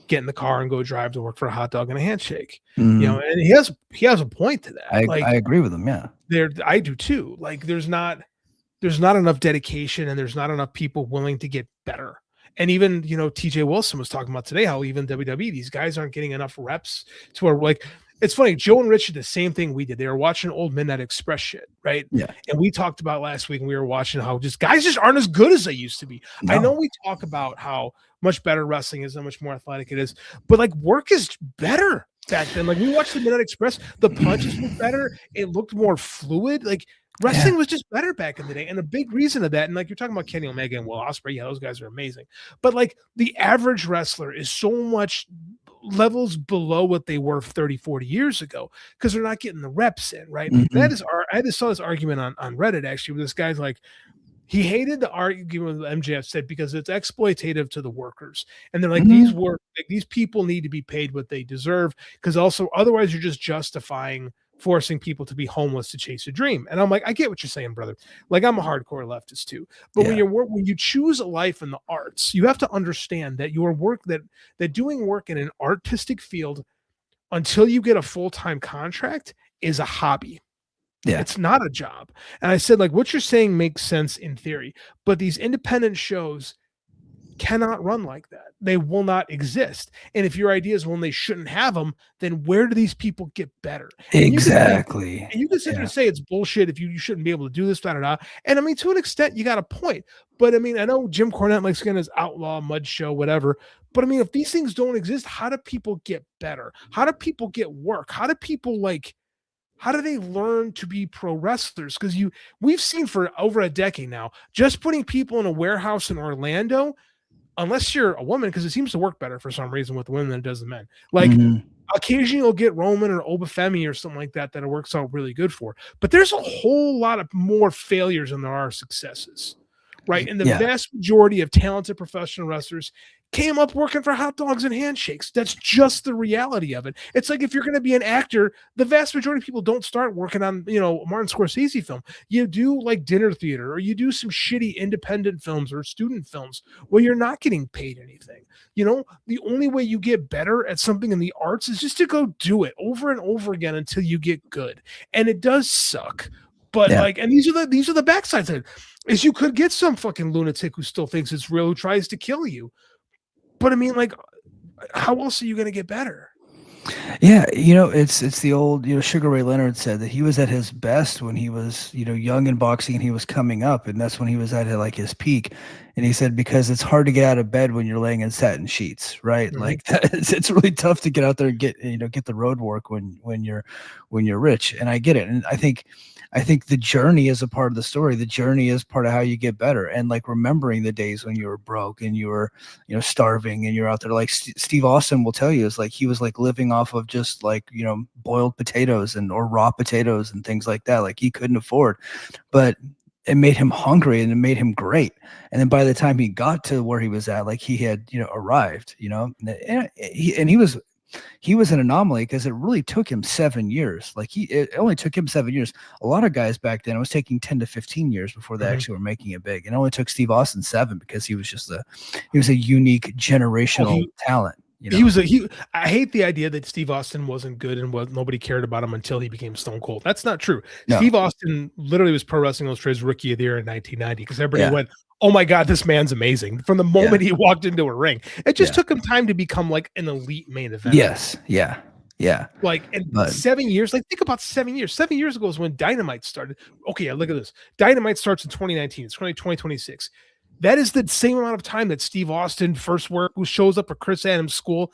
get in the car and go drive to work for a hot dog and a handshake. Mm-hmm. And he has a point to that. I agree with him. Yeah, I do too. Like there's not enough dedication and there's not enough people willing to get better. And even, TJ Wilson was talking about today how even WWE, these guys aren't getting enough reps to where like, it's funny. Joe and Rich did the same thing we did. They were watching old Midnight Express shit, right? Yeah. And we talked about last week, and we were watching how guys just aren't as good as they used to be. No. I know we talk about how much better wrestling is, how much more athletic it is, but like work is better back then. Like we watched the Midnight Express, the punches were better. It looked more fluid. Like wrestling was just better back in the day. And a big reason of that, and like you're talking about Kenny Omega and Will Ospreay, yeah, those guys are amazing. But like the average wrestler is so much levels below what they were 30, 40 years ago because they're not getting the reps in, right? Mhm. I just saw this argument on Reddit actually where this guy's like, he hated the argument that MJF said because it's exploitative to the workers. And they're like, these people need to be paid what they deserve because also otherwise you're just justifying forcing people to be homeless to chase a dream. And I'm like, I get what you're saying, brother. Like I'm a hardcore leftist too. But when you choose a life in the arts, you have to understand that your work that doing work in an artistic field until you get a full-time contract is a hobby. Yeah. It's not a job. And I said, like, what you're saying makes sense in theory, but these independent shows cannot run like that. They will not exist. And if your idea is when they shouldn't have them, then where do these people get better? Exactly. And you can sit there and say it's bullshit if you shouldn't be able to do this, da, da, da. And I mean, to an extent, you got a point. But I mean, I know Jim Cornette likes getting his outlaw mud show, whatever. But I mean, if these things don't exist, how do people get better? How do people get work? How do people how do they learn to be pro wrestlers? Because we've seen for over a decade now, just putting people in a warehouse in Orlando, unless you're a woman, because it seems to work better for some reason with the women than it does the men. Like occasionally you'll get Roman or Obafemi or something like that it works out really good for. But there's a whole lot of more failures than there are successes. Right. And the vast majority of talented professional wrestlers came up working for hot dogs and handshakes. That's just the reality of it. It's like if you're going to be an actor, the vast majority of people don't start working on, Martin Scorsese film. You do like dinner theater or you do some shitty independent films or student films where you're not getting paid anything. The only way you get better at something in the arts is just to go do it over and over again until you get good. And it does suck. But and these are the backsides of it. Is you could get some fucking lunatic who still thinks it's real, who tries to kill you. But I mean, like, how else are you going to get better? Yeah, it's the old, Sugar Ray Leonard said that he was at his best when he was, young in boxing and he was coming up, and that's when he was at like his peak. And he said because it's hard to get out of bed when you're laying in satin sheets, right? Mm-hmm. Like it's really tough to get out there and get the road work when you're rich. And I get it, and I think the journey is a part of the story. The journey is part of how you get better. And like remembering the days when you were broke and you were, starving and you're out there, like Steve Austin will tell you, is like he was like living off of just like, boiled potatoes or raw potatoes and things like that. Like he couldn't afford, but it made him hungry and it made him great. And then by the time he got to where he was at, like he had, arrived, and he was an anomaly because it really took him 7 years. Like it only took him 7 years. A lot of guys back then, it was taking 10 to 15 years before they actually were making it big. And it only took Steve Austin 7 because he was a unique generational talent. I hate the idea that Steve Austin wasn't good and nobody cared about him until he became Stone Cold. That's not true. No. Steve Austin literally was Pro Wrestling Illustrated's Rookie of the Year in 1990 because everybody went, oh my God, this man's amazing. From the moment he walked into a ring, it just took him time to become like an elite main event. Yes. Yeah. Yeah. Like, 7 years, like think about 7 years. 7 years ago is when Dynamite started. Okay. Look at this. Dynamite starts in 2019. It's 2026. That is the same amount of time that Steve Austin who shows up at Chris Adams' school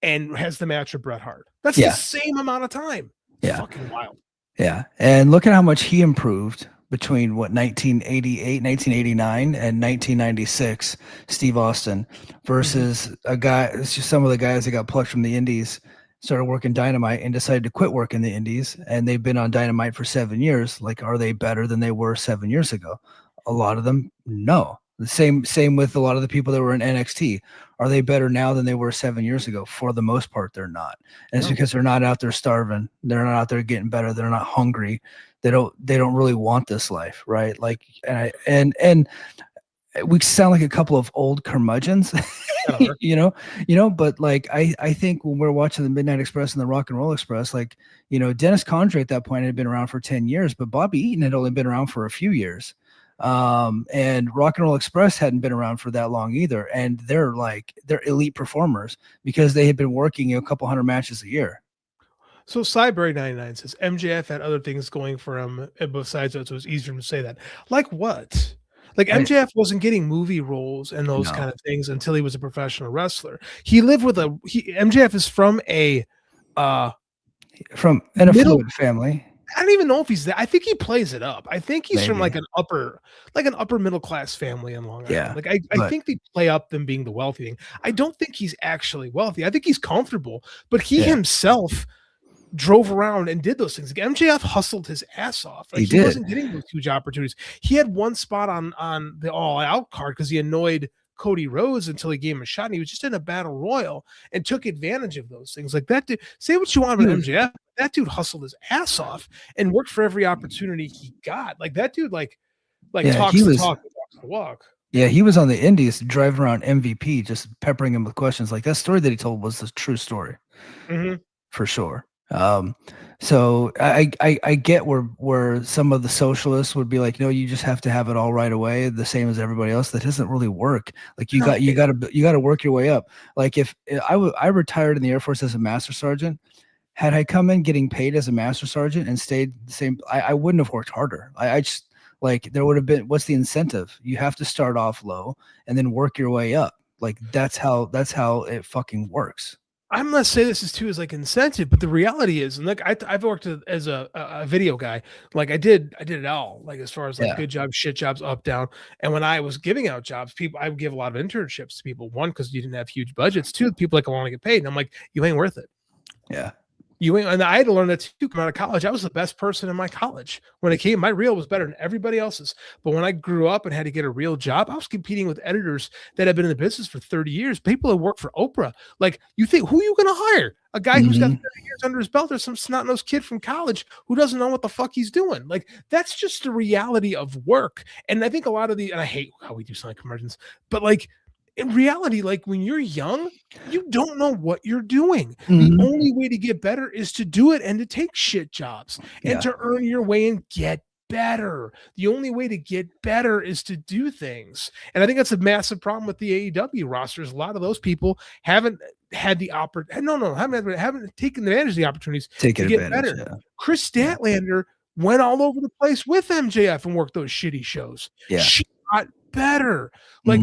and has the match with Bret Hart. That's the same amount of time. Yeah. Fucking wild. Yeah. And look at how much he improved between 1988, 1989 and 1996, Steve Austin versus a guy. It's just some of the guys that got plucked from the indies, started working Dynamite and decided to quit working the indies. And they've been on Dynamite for 7 years. Like, are they better than they were 7 years ago? A lot of them, no. The same with a lot of the people that were in NXT. Are they better now than they were 7 years ago? For the most part, they're not. And it's because they're not out there starving. They're not out there getting better. They're not hungry. They don't really want this life, right? Like, and we sound like a couple of old curmudgeons, but like, I think when we're watching the Midnight Express and the Rock and Roll Express, like, Dennis Condrey at that point had been around for 10 years, but Bobby Eaton had only been around for a few years. And Rock and Roll Express hadn't been around for that long either. And they're elite performers because they had been working a couple hundred matches a year. So Cyberry 99 says MJF had other things going for him besides that, so it's easier to say that. Like what? Like MJF wasn't getting movie roles and those kind of things until he was a professional wrestler. He lived with MJF is from an affluent family. I don't even know if he's that. I think he plays it up. I think he's from Maybe. like an upper middle class family in Long Island. Yeah, Like I think they play up them being the wealthy thing. I don't think he's actually wealthy. I think he's comfortable, but he himself drove around and did those things. Like MJF hustled his ass off. Like he wasn't getting those huge opportunities. He had one spot on the All Out card because he annoyed Cody Rhodes until he gave him a shot. And he was just in a battle royal and took advantage of those things. Like that dude, say what you want about MJF. That dude hustled his ass off and worked for every opportunity he got. Like that dude, talks the talk, walks the walk. Yeah, he was on the Indies driving around MVP, just peppering him with questions. Like that story that he told was the true story, for sure. So I get where some of the socialists would be like, no, you just have to have it all right away, the same as everybody else. That doesn't really work. Like you got to work your way up. Like if I retired in the Air Force as a master sergeant, had I come in getting paid as a master sergeant and stayed the same, I wouldn't have worked harder. I just like there would have been, what's the incentive? You have to start off low and then work your way up. Like that's how it fucking works. I'm not saying this is too as like incentive, but the reality is, and like I've worked as a video guy, like I did it all, like as far as like good jobs, shit jobs, up, down. And when I was giving out jobs, I would give a lot of internships to people. One, because you didn't have huge budgets. Two, people like I want to get paid, and I'm like, you ain't worth it. Yeah. You ain't, and I had to learn that too. Coming out of college, I was the best person in my college. When it came, my reel was better than everybody else's. But when I grew up and had to get a real job, I was competing with editors that had been in the business for 30 years. People that work for Oprah. Like, you think, who are you going to hire? A guy who's got 30 years under his belt, or some snot-nosed kid from college who doesn't know what the fuck he's doing. Like, that's just the reality of work. And I think a lot of and I hate how we do sign conversions, but like, in reality, like when you're young, you don't know what you're doing. The only way to get better is to do it and to take shit jobs and to earn your way and get better. The only way to get better is to do things. And I think that's a massive problem with the AEW rosters. A lot of those people haven't had the haven't taken advantage of the opportunities to get better. Yeah. Chris Statlander went all over the place with MJF and worked those shitty shows. Yeah. She got better. Like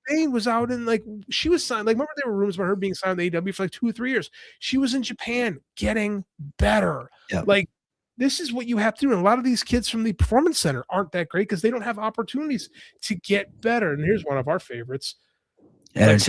Bain was out in, like, she was signed, like, remember there were rumors about her being signed to AEW for like 2 or 3 years. She was in Japan getting better. Like, this is what you have to do. And a lot of these kids from the Performance Center aren't that great because they don't have opportunities to get better. And here's one of our favorites. Like,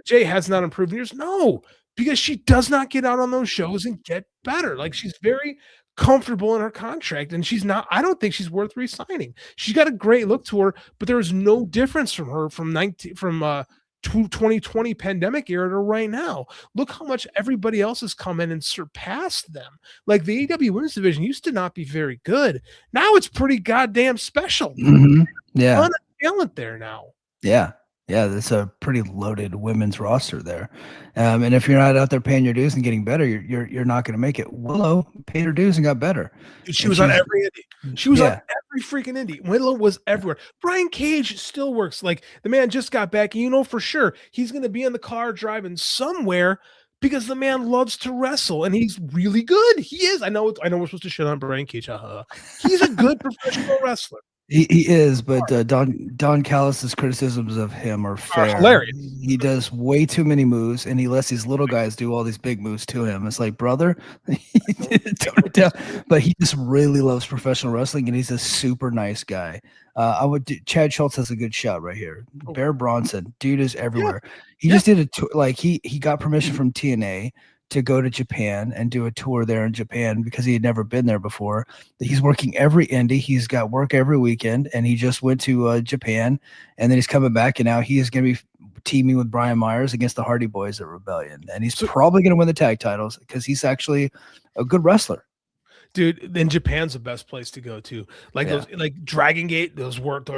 Jay has not improved in years. No, because she does not get out on those shows and get better. Like, she's very comfortable in her contract, and I don't think she's worth re-signing. She's got a great look to her, but there is no difference from her from 2020 pandemic era to right now. Look how much everybody else has come in and surpassed them. Like the AEW women's division used to not be very good. Now it's pretty goddamn special. Yeah. Ton of talent there now. Yeah. Yeah, that's a pretty loaded women's roster there, and if you're not out there paying your dues and getting better, you're not going to make it. Willow paid her dues and got better. Dude, she was on every indie. She was on every freaking indie. Willow was everywhere. Brian Cage still works. Like the man just got back, and you know for sure he's going to be in the car driving somewhere because the man loves to wrestle and he's really good. He is. I know we're supposed to shit on Brian Cage. He's a good professional wrestler. He is, but Don Callis's criticisms of him are fair. Hilarious. He does way too many moves, and he lets these little guys do all these big moves to him. It's like, brother, tone it down. But he just really loves professional wrestling, and he's a super nice guy. Chad Schultz has a good shot right here. Bear Bronson, dude is everywhere. He just did he got permission from TNA to go to Japan and do a tour there in Japan because he had never been there before. He's working every indie. He's got work every weekend, and he just went to Japan, and then he's coming back, and now he is going to be teaming with Brian Myers against the Hardy Boys at Rebellion, and he's probably going to win the tag titles because he's actually a good wrestler. Dude, then Japan's the best place to go to. Like those, like Dragon Gate, there's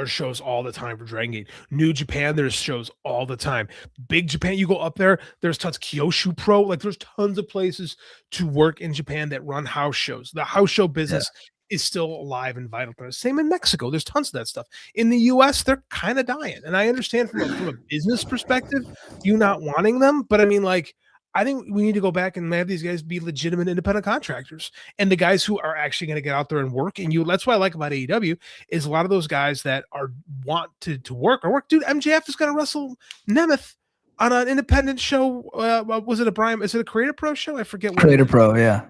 shows all the time for Dragon Gate. New Japan, there's shows all the time. Big Japan, you go up there, there's tons. Kyosho Pro, like there's tons of places to work in Japan that run house shows. The house show business is still alive and vital. Same in Mexico. There's tons of that stuff. In the US, they're kind of dying. And I understand from a business perspective, you not wanting them, but I mean, like, I think we need to go back and have these guys be legitimate independent contractors and the guys who are actually going to get out there and work. And that's what I like about AEW is a lot of those guys that want to work. Dude, MJF is going to wrestle Nemeth on an independent show. Was it is it a Creator Pro show? I forget. Creator Pro, yeah.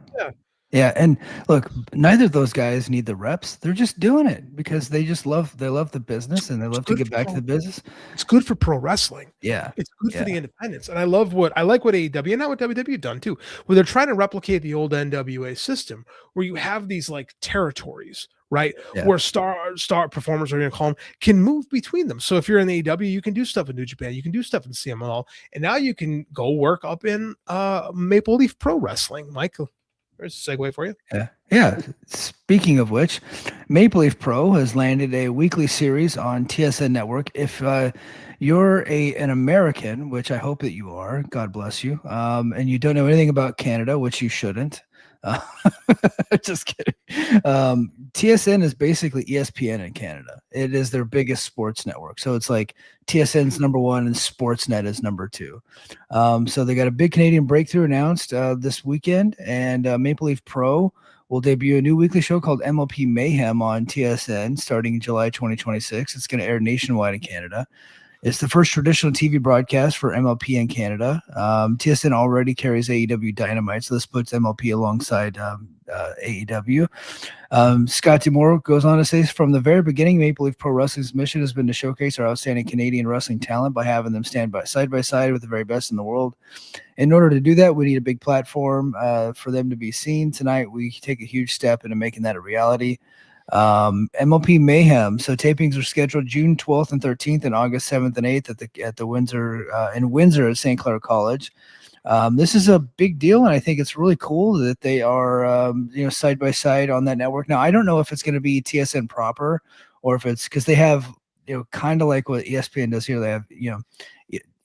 Yeah, and look, neither of those guys need the reps. They're just doing it because they love the business and they It's love to good get for back to the business. it's good for pro wrestling. Yeah. It's good for Yeah. the independents. And I like what AEW and now what WWE done too, where they're trying to replicate the old NWA system where you have these like territories, right? Yeah. Where star performers are going to call them can move between them. So if you're in AEW, you can do stuff in New Japan, you can do stuff in CMLL, and now you can go work up in Maple Leaf Pro Wrestling. Michael, there's a segue for you. Yeah. Yeah. Speaking of which, Maple Leaf Pro has landed a weekly series on TSN Network. If you're an American, which I hope that you are, God bless you, and you don't know anything about Canada, which you shouldn't. Uh, just kidding. TSN is basically ESPN in Canada. It is their biggest sports network. So it's like TSN's number one and Sportsnet is number two. So they got a big Canadian breakthrough announced this weekend, and Maple Leaf Pro will debut a new weekly show called MLP Mayhem on TSN starting July 2026. It's going to air nationwide in Canada. It's the first traditional TV broadcast for MLP in Canada. TSN already carries AEW Dynamite, so this puts MLP alongside AEW. Scott D'Amore goes on to say, from the very beginning, Maple Leaf Pro Wrestling's mission has been to showcase our outstanding Canadian wrestling talent by having them stand side by side with the very best in the world. In order to do that, we need a big platform for them to be seen. Tonight, we take a huge step into making that a reality. MLP Mayhem. So tapings are scheduled June 12th and 13th and August 7th and 8th at the Windsor in Windsor at St. Clair College. This is a big deal, and I think it's really cool that they are side by side on that network. Now, I don't know if it's going to be TSN proper or if it's because they have kind of like what ESPN does here. They have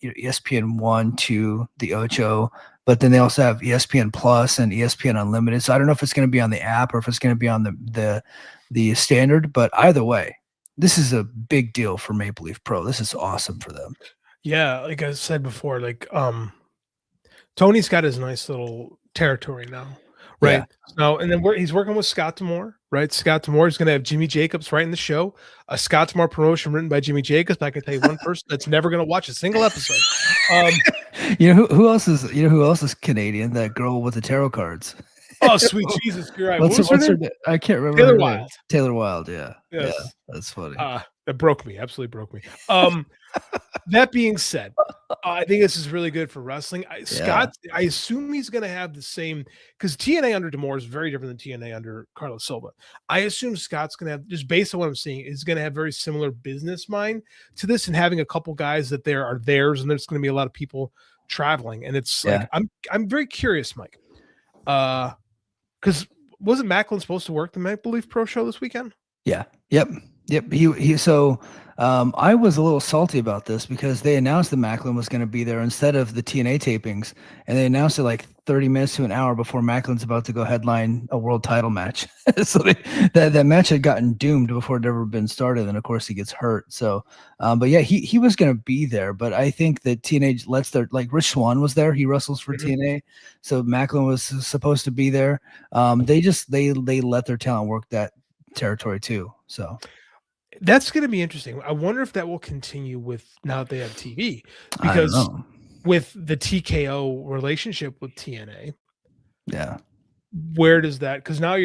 ESPN 1, 2, the Ocho, but then they also have ESPN Plus and ESPN Unlimited. So I don't know if it's going to be on the app or if it's going to be on the standard, but either way, this is a big deal for Maple Leaf Pro. This is awesome for them. Yeah, like I said before, like Tony's got his nice little territory now, right? Yeah. So, and then he's working with Scott D'Amore, right? Scott D'Amore is going to have Jimmy Jacobs writing the show, a Scott D'Amore promotion written by Jimmy Jacobs. But I can tell you one person that's never going to watch a single episode. Who else is Canadian? That girl with the tarot cards. Oh, sweet Jesus! You're right. What's her name? I can't remember. Taylor Wilde. Taylor Wilde. Yeah. Yes. Yeah. That's funny. That broke me. Absolutely broke me. That being said, I think this is really good for wrestling. Scott, I assume he's going to have the same because TNA under D'Amore is very different than TNA under Carlos Silva. I assume Scott's going to have, just based on what I'm seeing, is going to have very similar business mind to this and having a couple guys that there are theirs, and there's going to be a lot of people traveling. And it's like I'm very curious, Mike, because wasn't Maclin supposed to work the Maple Leaf Pro show this weekend? Yeah. Yep. He so I was a little salty about this because they announced that Maclin was going to be there instead of the TNA tapings, and they announced it like 30 minutes to an hour before Macklin's about to go headline a world title match. So that match had gotten doomed before it ever been started, and of course he gets hurt. So, but yeah, he was going to be there, but I think that TNA lets their, like Rich Swann was there, he wrestles for TNA, so Maclin was supposed to be there. They let their talent work that territory too. So. That's going to be interesting. I wonder if that will continue with now that they have TV, because with the TKO relationship with TNA, where does that? Because now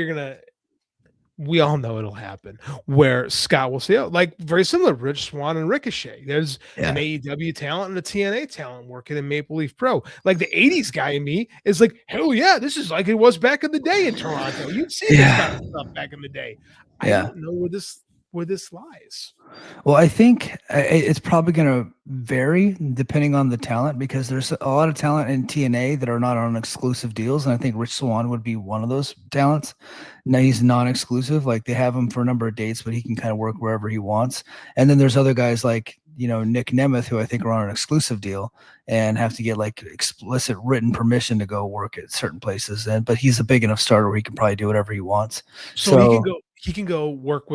we all know it'll happen. Where Scott will say, like very similar, Rich Swann and Ricochet. There's an AEW talent and a TNA talent working in Maple Leaf Pro. Like the '80s guy in me is like, hell yeah, this is like it was back in the day in Toronto. You'd see this kind of stuff back in the day. I don't know where this lies. Well, I think it's probably going to vary depending on the talent, because there's a lot of talent in TNA that are not on exclusive deals, and I think Rich Swann would be one of those talents. Now he's non-exclusive, like they have him for a number of dates, but he can kind of work wherever he wants. And then there's other guys like Nick Nemeth, who I think are on an exclusive deal and have to get like explicit written permission to go work at certain places. But he's a big enough starter where he can probably do whatever he wants. So he can go work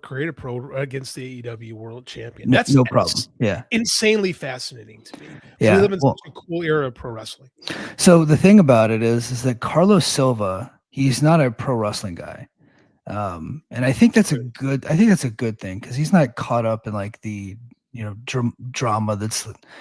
Creative Pro against the AEW World Champion. That's no problem. Yeah, insanely fascinating to me. Yeah, we live in such a cool era of pro wrestling. So the thing about it is that Carlos Silva, he's not a pro wrestling guy, and I think that's a good thing because he's not caught up in like the drama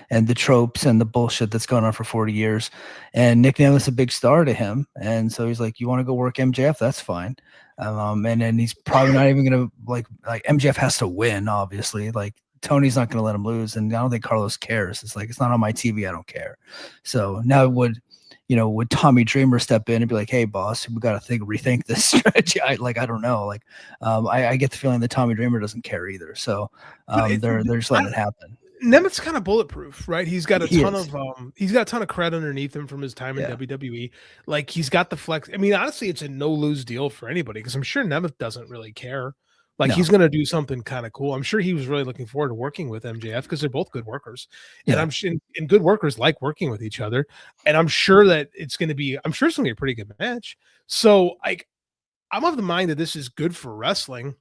and the tropes and the bullshit that's going on for 40 years. And Nick Nemeth's a big star to him, and so he's like, you want to go work MJF? That's fine. And then he's probably not even gonna like MJF has to win, obviously. Like Tony's not gonna let him lose, and I don't think Carlos cares. It's like, it's not on my TV, I don't care. So now would Tommy Dreamer step in and be like, hey boss, we got to rethink this strategy? I don't know. Like I get the feeling that Tommy Dreamer doesn't care either. So they're just letting it happen. Nemeth's kind of bulletproof, right? He's got a ton of cred underneath him from his time in WWE. Like, he's got the flex. I mean, honestly, it's a no-lose deal for anybody, because I'm sure Nemeth doesn't really care. Like, he's going to do something kind of cool. I'm sure he was really looking forward to working with MJF, because they're both good workers. And I'm sure and good workers like working with each other. And I'm sure that it's going to be a pretty good match. So, like, I'm of the mind that this is good for wrestling.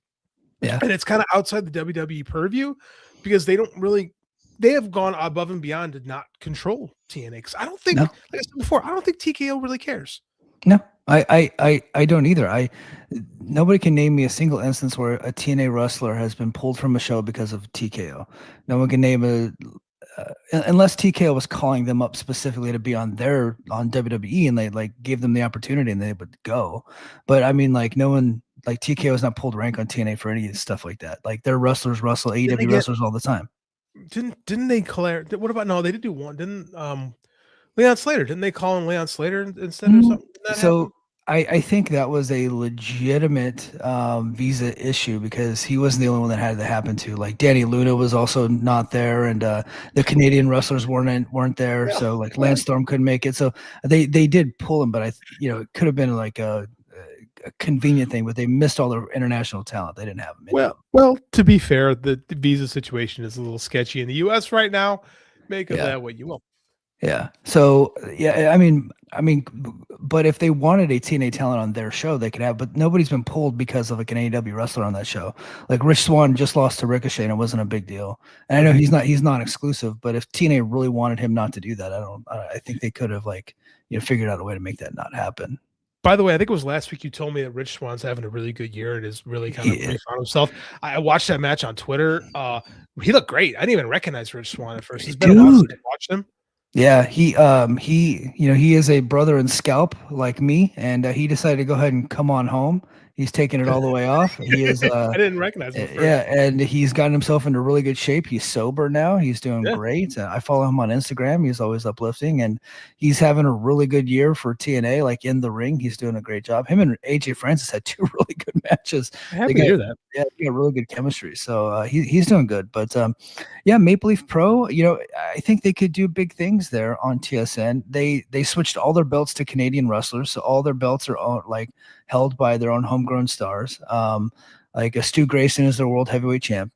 Yeah. And it's kind of outside the WWE purview, because they have gone above and beyond to not control TNA. Because I don't think, like I said before, I don't think TKO really cares. No, I don't either. Nobody can name me a single instance where a TNA wrestler has been pulled from a show because of TKO. No one can name unless TKO was calling them up specifically to be on WWE, and they like gave them the opportunity and they would go. But I mean, like, no one, like, TKO has not pulled rank on TNA for any stuff like that. Like, their wrestlers wrestle AEW wrestlers all the time. Didn't they declare? What about, no, they did do one. Didn't Leon Slater, didn't they call him Leon Slater instead or something? So I think that was a legitimate visa issue, because he wasn't the only one that had that happen to. Like, Danny Luna was also not there, and the Canadian wrestlers weren't there. Yeah, so like Lance Storm couldn't make it. So they did pull him, but it could have been like a convenient thing, but they missed all the international talent. They didn't have them. Well, to be fair, the visa situation is a little sketchy in the U.S. right now. Make of that what you will. Yeah. So I mean, but if they wanted a TNA talent on their show, they could have. But nobody's been pulled because of an AEW wrestler on that show. Like, Rich Swann just lost to Ricochet, and it wasn't a big deal. And I know he's not exclusive, but if TNA really wanted him not to do that, I think they could have figured out a way to make that not happen. By the way, I think it was last week you told me that Rich Swann's having a really good year and is really kind of really found himself. I watched that match on Twitter. He looked great. I didn't even recognize Rich Swann at first. It's been a while since I watched him. Yeah, he is a brother in scalp like me, and he decided to go ahead and come on home. He's taking it all the way off. He is. I didn't recognize him. Yeah, and he's gotten himself into really good shape. He's sober now. He's doing great. I follow him on Instagram. He's always uplifting, and he's having a really good year for TNA. Like, in the ring, he's doing a great job. Him and AJ Francis had 2 really good matches. Happy to hear that. Yeah, they got really good chemistry. So he's doing good. But Maple Leaf Pro. I think they could do big things there on TSN. They switched all their belts to Canadian wrestlers, so all their belts are held by their own homegrown stars. Like, Stu Grayson is their world heavyweight champ.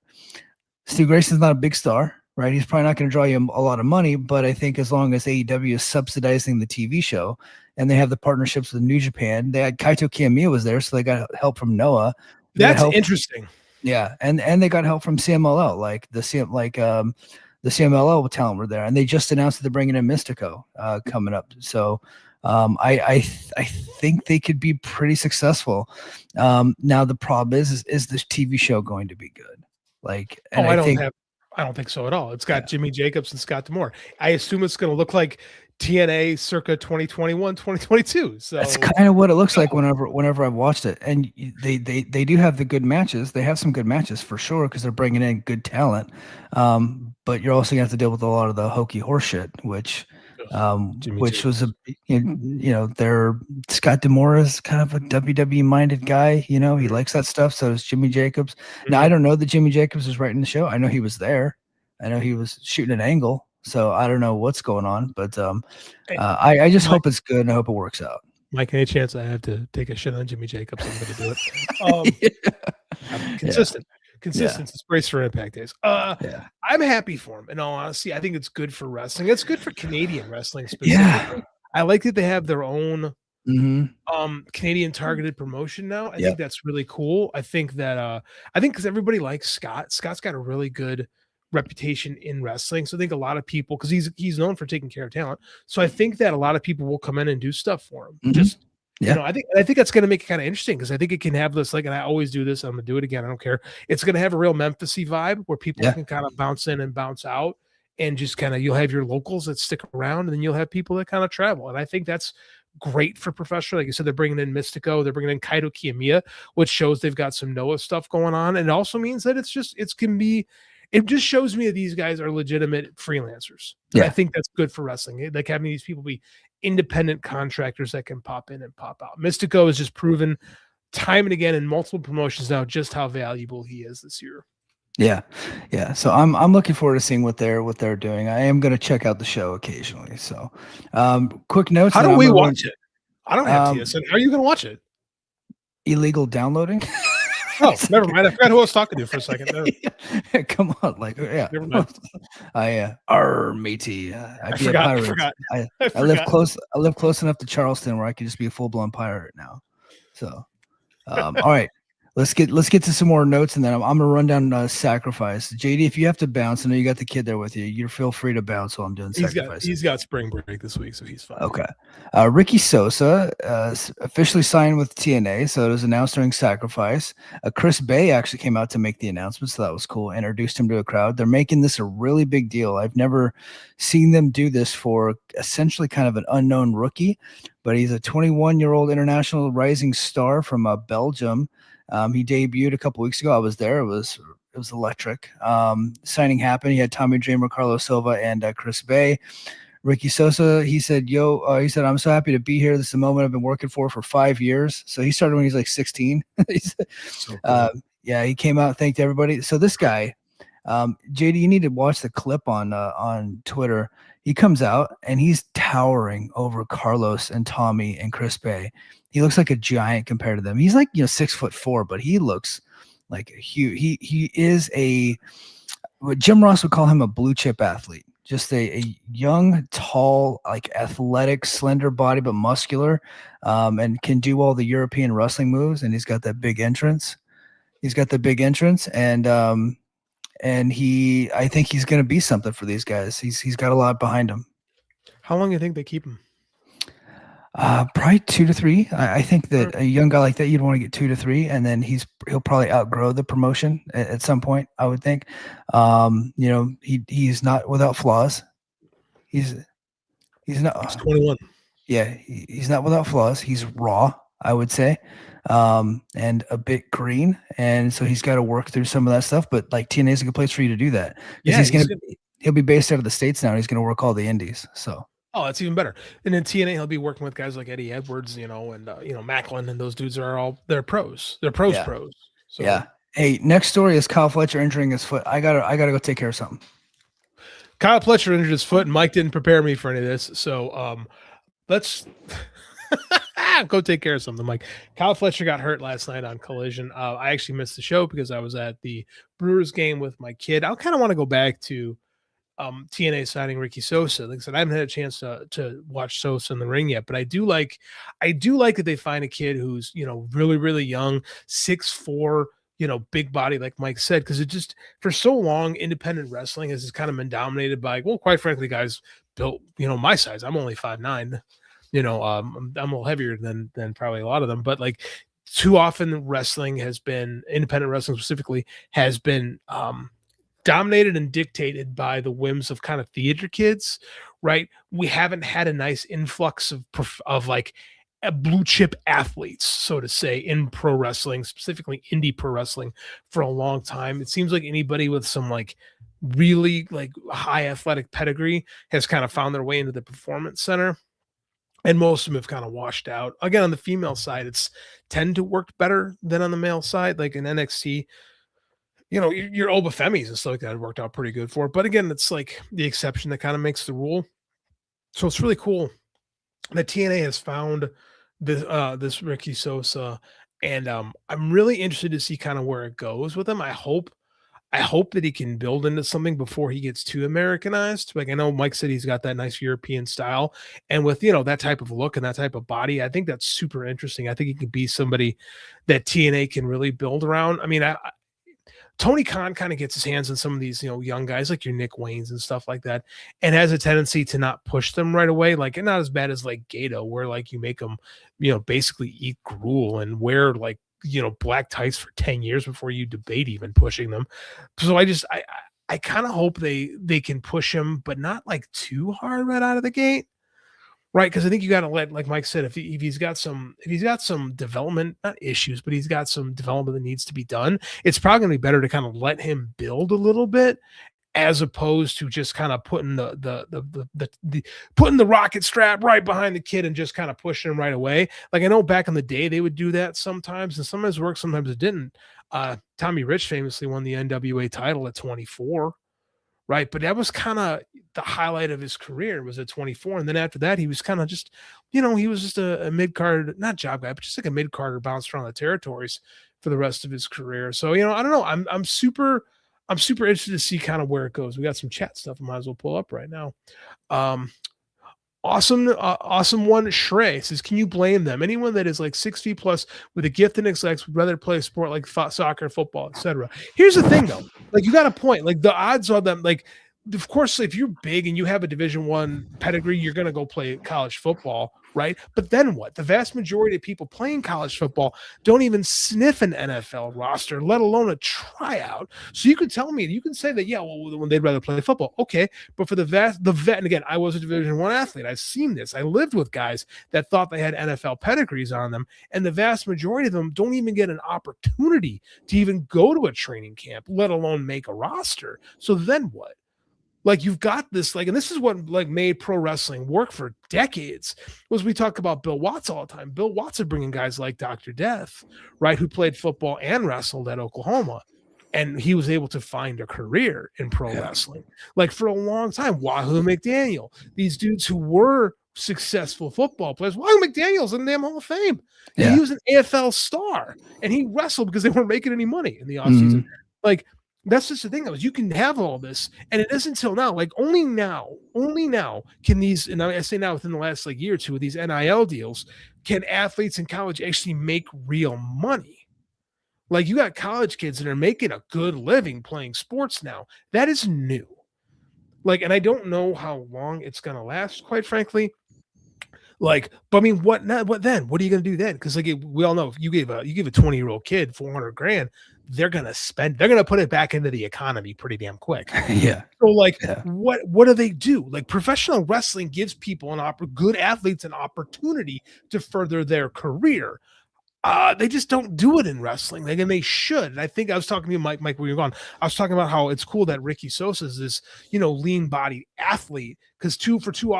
Stu Grayson's not a big star, right? He's probably not going to draw you a lot of money, but I think as long as AEW is subsidizing the TV show and they have the partnerships with New Japan, they had Kaito Kiyomiya was there, so they got help from Noah. That's interesting. Yeah, and they got help from CMLL, the CMLL talent were there, and they just announced that they're bringing in Mystico coming up. So I think they could be pretty successful. Now the problem is this TV show going to be good? I don't think so at all. It's got Jimmy Jacobs and Scott D'Amore. I assume it's going to look like TNA circa 2021, 2022. So that's kind of what it looks like whenever I've watched it. And they do have the good matches. They have some good matches for sure, because they're bringing in good talent. But you're also going to have to deal with a lot of the hokey horse shit, which was their Scott D'Amore is kind of a WWE minded guy. He likes that stuff. So does Jimmy Jacobs. Mm-hmm. Now, I don't know that Jimmy Jacobs was writing the show. I know he was there. I know he was shooting an angle. So I don't know what's going on, but I just hope it's good, and I hope it works out. Mike, any chance I have to take a shit on Jimmy Jacobs, I'm going to do it. I'm consistent. Consistency sprays for Impact Days. I'm happy for him. In all honesty, I think it's good for wrestling. It's good for Canadian wrestling specifically. Yeah. I like that they have their own Canadian targeted promotion now. I think that's really cool. I think that because everybody likes Scott. Scott's got a really good reputation in wrestling. So I think a lot of people, because he's known for taking care of talent. So I think that a lot of people will come in and do stuff for him. You know, I think that's going to make it kind of interesting because I think it can have this, like, and I always do this. I'm going to do it again. I don't care. It's going to have a real Memphis-y vibe where people can kind of bounce in and bounce out, and just kind of, you'll have your locals that stick around, and then you'll have people that kind of travel. And I think that's great for professional. Like you said, they're bringing in Mystico, they're bringing in Kaito Kiyomiya, which shows they've got some Noah stuff going on. And it also means that it just shows me that these guys are legitimate freelancers. And I think that's good for wrestling. Like having these people be independent contractors that can pop in and pop out. Mystico has just proven time and again in multiple promotions now just how valuable he is this year. Yeah. So I'm looking forward to seeing what they're doing. I am going to check out the show occasionally. So, quick notes. How do we watch it? I don't have TSN. How are you going to watch it? Illegal downloading. Oh, never mind. I forgot who I was talking to for a second. Come on, like, Never mind. Matey. I'd be a pirate. I live close. I live close enough to Charleston where I could just be a full blown pirate now. So, all right. Let's get to some more notes, and then I'm gonna run down Sacrifice. JD, if you have to bounce, I know you got the kid there with you. You feel free to bounce while I'm doing Sacrifice. He's got spring break this week, so he's fine. Okay. Ricky Sosa officially signed with TNA, so it was announced during Sacrifice. Chris Bay actually came out to make the announcement, so that was cool. Introduced him to a crowd. They're making this a really big deal. I've never seen them do this for essentially kind of an unknown rookie, but he's a 21-year-old international rising star from Belgium. He debuted a couple weeks ago. I was there. It was electric. Signing happened. He had Tommy Dreamer, Carlos Silva, and Chris Bay. Ricky Sosa, he said, I'm so happy to be here. This is a moment I've been working for 5 years. So he started when he was like 16. So cool. He came out, thanked everybody. So this guy, JD, you need to watch the clip on Twitter. He comes out and he's towering over Carlos and Tommy and Chris Bay. He looks like a giant compared to them. He's like, 6'4", but he looks like a huge. He is what Jim Ross would call him a blue chip athlete. Just a young, tall, like athletic, slender body, but muscular, and can do all the European wrestling moves. And he's got that big entrance. And I think he's going to be something for these guys. He's got a lot behind him. How long do you think they keep him? Probably 2 to 3. I think that a young guy like that, you'd want to get 2 to 3, and then he'll probably outgrow the promotion at some point, I would think. He's not without flaws. He's not. He's 21. Yeah, he's not without flaws. He's raw, I would say, and a bit green, and so he's got to work through some of that stuff. But like TNA is a good place for you to do that. Yeah, he'll be based out of the States now. And he's going to work all the indies. So. Oh, that's even better. And in TNA, he'll be working with guys like Eddie Edwards, and Maclin, and those dudes they're pros. They're pros. So. Yeah. Hey, next story is Kyle Fletcher injuring his foot. I gotta go take care of something. Kyle Fletcher injured his foot, and Mike didn't prepare me for any of this. So let's go take care of something, Mike. Kyle Fletcher got hurt last night on Collision. I actually missed the show because I was at the Brewers game with my kid. I kind of want to go back to TNA signing Ricky Sosa. Like I said, I haven't had a chance to watch Sosa in the ring yet, but I do like that they find a kid who's, really, really young, 6'4", big body, like Mike said, because it just, for so long, independent wrestling has just kind of been dominated by, well, quite frankly, guys built, my size. I'm only 5'9", I'm a little heavier than probably a lot of them, but like too often independent wrestling specifically has been, dominated and dictated by the whims of kind of theater kids, right? We haven't had a nice influx of like blue chip athletes, so to say, in pro wrestling, specifically indie pro wrestling, for a long time. It seems like anybody with some like really like high athletic pedigree has kind of found their way into the performance center. And most of them have kind of washed out. Again, on the female side, it's tend to work better than on the male side, like in NXT. Your Obafemis and stuff like that worked out pretty good for it. But again, it's like the exception that kind of makes the rule. So it's really cool that TNA has found this Ricky Sosa, and I'm really interested to see kind of where it goes with him. I hope that he can build into something before he gets too Americanized. Like I know Mike said he's got that nice European style, and with that type of look and that type of body, I think that's super interesting. I think he can be somebody that TNA can really build around. I mean, Tony Khan kind of gets his hands on some of these, young guys like your Nick Waynes and stuff like that, and has a tendency to not push them right away. Like, and not as bad as like Gato, where like you make them, basically eat gruel and wear like, black tights for 10 years before you debate even pushing them. So I kind of hope they can push him, but not like too hard right out of the gate. Right, because I think you got to let, like Mike said, if he's got some development, not issues, but he's got some development that needs to be done, it's probably going to be better to kind of let him build a little bit, as opposed to just kind of putting putting the rocket strap right behind the kid and just kind of pushing him right away. Like, I know back in the day they would do that sometimes, and sometimes it worked, sometimes it didn't. Tommy Rich famously won the NWA title at 24. Right. But that was kind of the highlight of his career, was at 24. And then after that, he was kind of just, he was just a mid-card, not job guy, but just like a mid-carder bounced around the territories for the rest of his career. So, I don't know. I'm super interested to see kind of where it goes. We got some chat stuff I might as well pull up right now. Awesome one. Shrey says, can you blame them? Anyone that is like 6 feet plus with a gift and intellect would rather play a sport like soccer, football, etc. Here's the thing, though. Like, you got a point. Like, the odds are them. Like, of course, if you're big and you have a Division I pedigree, you're going to go play college football, right? But then what? The vast majority of people playing college football don't even sniff an NFL roster, let alone a tryout. So you can say that, yeah, well, when they'd rather play football, okay. But for the vet, and again, I was a Division I athlete. I've seen this. I lived with guys that thought they had NFL pedigrees on them, and the vast majority of them don't even get an opportunity to even go to a training camp, let alone make a roster. So then what? Like, you've got this, like, and this is what like made pro wrestling work for decades, was we talk about Bill Watts all the time. Bill Watts would bring in guys like Dr. Death, right, who played football and wrestled at Oklahoma. And he was able to find a career in pro wrestling, like, for a long time. Wahoo McDaniel, these dudes who were successful football players. Wahoo McDaniel's in the damn Hall of Fame. Yeah. He was an AFL star, and he wrestled because they weren't making any money in the offseason. Like, that's just the thing, though, is you can have all this, and it isn't until now, like, only now can these, and I say now within the last like year or two with these NIL deals, can athletes in college actually make real money. Like, you got college kids that are making a good living playing sports now. That is new. Like, and I don't know how long it's going to last, quite frankly. Like, but I mean, what then? What are you going to do then? Because, like, we all know, if you give a 20-year-old kid $400,000, they're going to put it back into the economy pretty damn quick. Yeah. So, like, what do they do? Like, professional wrestling gives people good athletes an opportunity to further their career. They just don't do it in wrestling. Like, and they should. And I think I was talking to you, Mike, where you're gone. I was talking about how it's cool that Ricky Sosa is this, lean-bodied athlete, because for too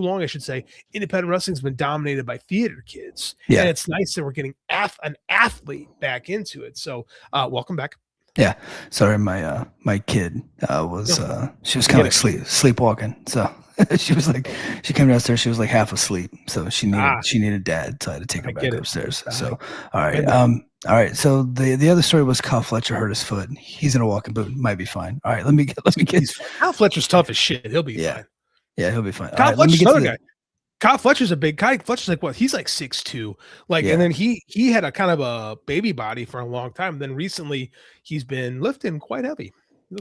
long, I should say, independent wrestling's been dominated by theater kids. Yeah. And it's nice that we're getting an athlete back into it. So, welcome back. Yeah. Sorry, my kid she was kind of like sleepwalking. So she came downstairs, she was like half asleep. So she needed dad. So I had to take her back upstairs. So all right. So the other story was Kyle Fletcher hurt his foot. He's in a walking boot, might be fine. All right, let me get Kyle Fletcher's tough as shit. He'll be fine. Yeah, he'll be fine. Kyle Fletcher's another guy. Kyle Fletcher's a big guy. Fletcher's like what? He's like 6'2". Like, and then he had a kind of a baby body for a long time. Then recently he's been lifting quite heavy.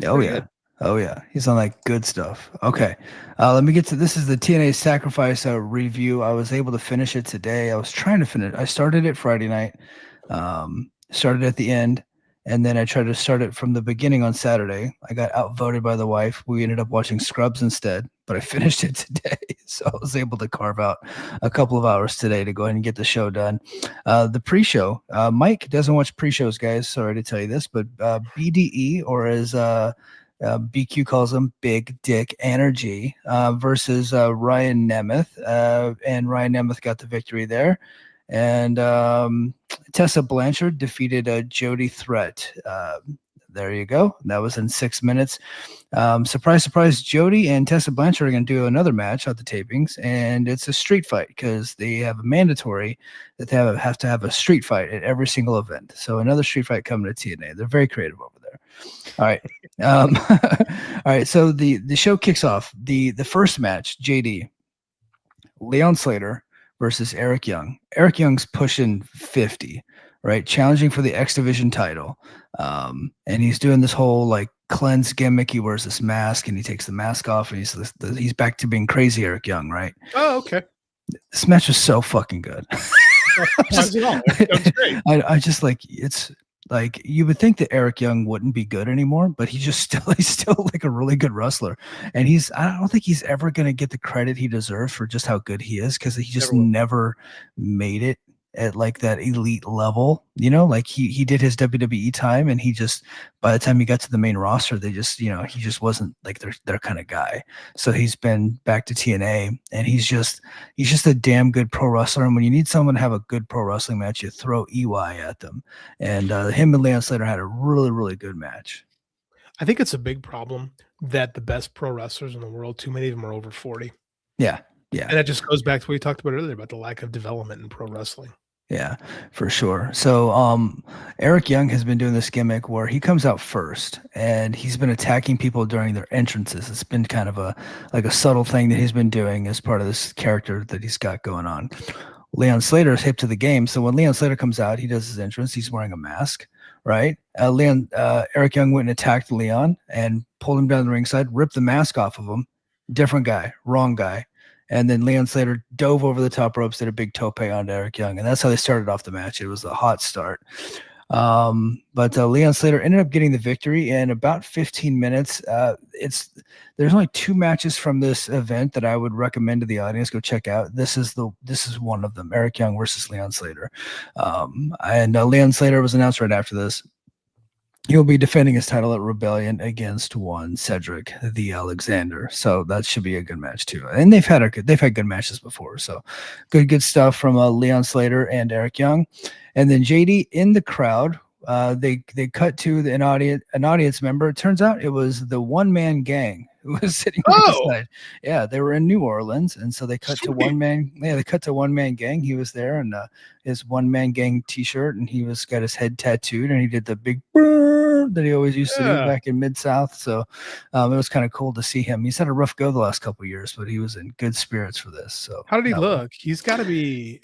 Oh yeah. He's on like good stuff. Okay. Let me get to this. Is the TNA Sacrifice review. I was able to finish it today. I was trying to finish. I started it Friday night. Started at the end. And then I tried to start it from the beginning on Saturday. I got outvoted by the wife. We ended up watching Scrubs instead, but I finished it today. So I was able to carve out a couple of hours today to go ahead and get the show done. The pre-show, Mike doesn't watch pre-shows, guys. Sorry to tell you this, but BDE, or as BQ calls him, Big Dick Energy, versus Ryan Nemeth. And Ryan Nemeth got the victory there. And Tessa Blanchard defeated Jody Threat. There you go. That was in 6 minutes. Surprise, surprise, Jody and Tessa Blanchard are going to do another match at the tapings, and it's a street fight because they have a mandatory that they have to have a street fight at every single event. So another street fight coming to TNA. They're very creative over there. All right. All right. So the show kicks off. The first match, JD, Leon Slater versus Eric Young. Eric Young's pushing 50. right? Challenging for the X Division title. And he's doing this whole like cleanse gimmick. He wears this mask and he takes the mask off and he's back to being crazy Eric Young, right? Oh, okay. This match was so fucking good. That's great. I just like, it's like, you would think that Eric Young wouldn't be good anymore, but he's still like a really good wrestler. And I don't think he's ever going to get the credit he deserves for just how good he is, because he just never made it at like that elite level, you know, like he did his WWE time, and he just, by the time he got to the main roster, they just, you know, he just wasn't like their kind of guy. So he's been back to TNA, and he's just a damn good pro wrestler. And when you need someone to have a good pro wrestling match, you throw EY at them. And him and Leon Slater had a really, really good match. I think it's a big problem that the best pro wrestlers in the world, too many of them are over 40. Yeah. And that just goes back to what we talked about earlier about the lack of development in pro wrestling. Yeah, for sure. So Eric Young has been doing this gimmick where he comes out first, and he's been attacking people during their entrances. It's been kind of a subtle thing that he's been doing as part of this character that he's got going on. Leon Slater is hip to the game, so when Leon Slater comes out, he does his entrance. He's wearing a mask, right? Eric Young went and attacked Leon and pulled him down the ringside, ripped the mask off of him. Different guy, wrong guy. And then Leon Slater dove over the top ropes, did a big tope onto Eric Young. And that's how they started off the match. It was a hot start. But Leon Slater ended up getting the victory in about 15 minutes. There's only 2 matches from this event that I would recommend to the audience go check out. This is one of them, Eric Young versus Leon Slater. And Leon Slater was announced right after this. He'll be defending his title at Rebellion against one Cedric the Alexander. So that should be a good match too. And they've had good matches before. So good stuff from Leon Slater and Eric Young. And then JD in the crowd. They cut to an audience member. It turns out it was the One Man Gang who was sitting on the side. Yeah, they were in New Orleans, and so they cut to One Man. Yeah, they cut to One Man Gang. He was there, and his One Man Gang T-shirt, and he got his head tattooed, and he did the big brrr that he always used to do back in Mid-South. So it was kind of cool to see him. He's had a rough go the last couple of years, but he was in good spirits for this. So how did he look? He's got to be.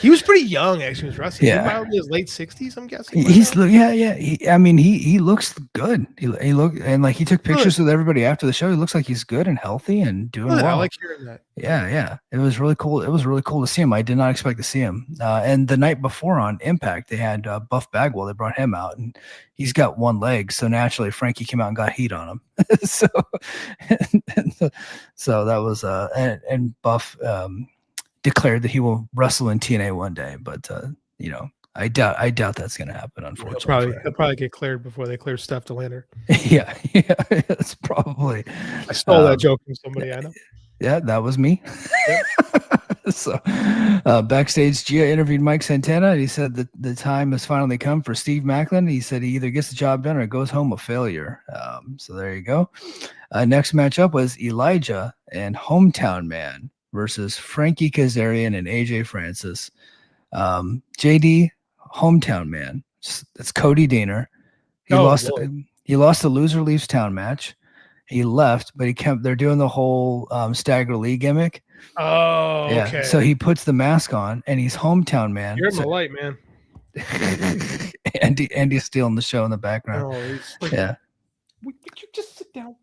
He was pretty young, actually. He was wrestling. Yeah. He probably his late 60s, I'm guessing. He looks good. He looked, and like he took pictures with everybody after the show. He looks like he's good and healthy and doing well. I like hearing that. Yeah. It was really cool. It was really cool to see him. I did not expect to see him. And the night before on Impact, they had Buff Bagwell. They brought him out, and he's got one leg. So naturally, Frankie came out and got heat on him. so that was and Buff. Declared that he will wrestle in TNA one day, but I doubt that's going to happen. Unfortunately, he'll probably get cleared before they clear Steph DeLander. yeah, that's probably. I stole that joke from somebody I know. Yeah, that was me. Yeah. So, backstage, Gia interviewed Mike Santana, and he said that the time has finally come for Steve Maclin. He said he either gets the job done or goes home a failure. So there you go. Next matchup was Elijah and Hometown Man versus Frankie Kazarian and AJ Francis. JD, Hometown Man. It's Cody Deaner. He lost the Loser Leaves Town match. He left, but they're doing the whole Stagger Lee gimmick. Oh, yeah. Okay. So he puts the mask on, and he's Hometown Man. You're in the light, man. Andy's stealing the show in the background. Yeah. Would you just sit down?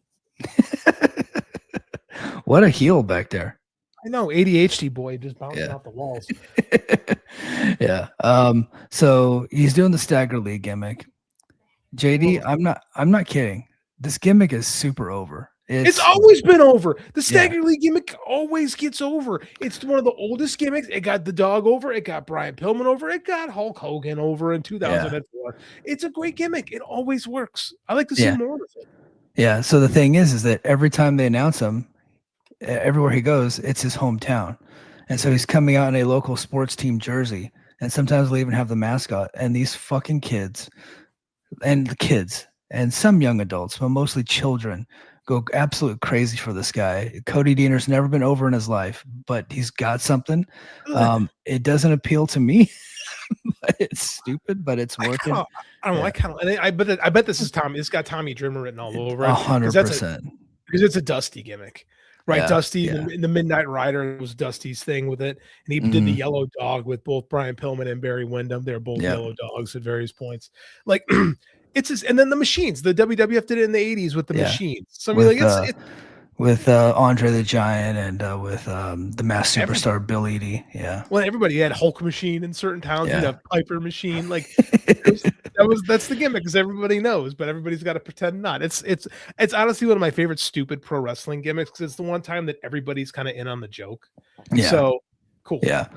What a heel back there. I know, ADHD boy just bouncing off the walls. Yeah. So he's doing the Stagger League gimmick. JD, I'm not kidding. This gimmick is super over. It's always been over. The Stagger League gimmick always gets over. It's one of the oldest gimmicks. It got the Dog over. It got Brian Pillman over. It got Hulk Hogan over in 2004. It's a great gimmick. It always works. I like to see more of it. Yeah. So the thing is that every time they announce him, everywhere he goes, it's his hometown. And so he's coming out in a local sports team jersey. And sometimes they'll even have the mascot. And these fucking kids and some young adults, but mostly children, go absolute crazy for this guy. Cody Deaner's never been over in his life, but he's got something. It doesn't appeal to me. But it's stupid, but it's working. I don't know. I bet this is Tommy. It's got Tommy Dreamer written all over it. 100%. Because it's a Dusty gimmick. Right, Yeah, Dusty, yeah. the Midnight Rider was Dusty's thing with it, and he did the Mhm. Yellow Dog with both Brian Pillman and Barry Windham. They're both Yeah. Yellow Dogs at various points. Like, it's just, and then the Machines. The WWF did it in the '80s with the Yeah. Machines. So I mean, like, With Andre the Giant and with the Masked everybody. Superstar Bill Eadie. Yeah. Well, everybody had Hulk Machine in certain towns. You'd Yeah. have Piper Machine. Like, that's the gimmick, because everybody knows, but everybody's got to pretend not. It's honestly one of my favorite stupid pro wrestling gimmicks, because it's the one time that everybody's kind of in on the joke. Yeah. So cool. Yeah.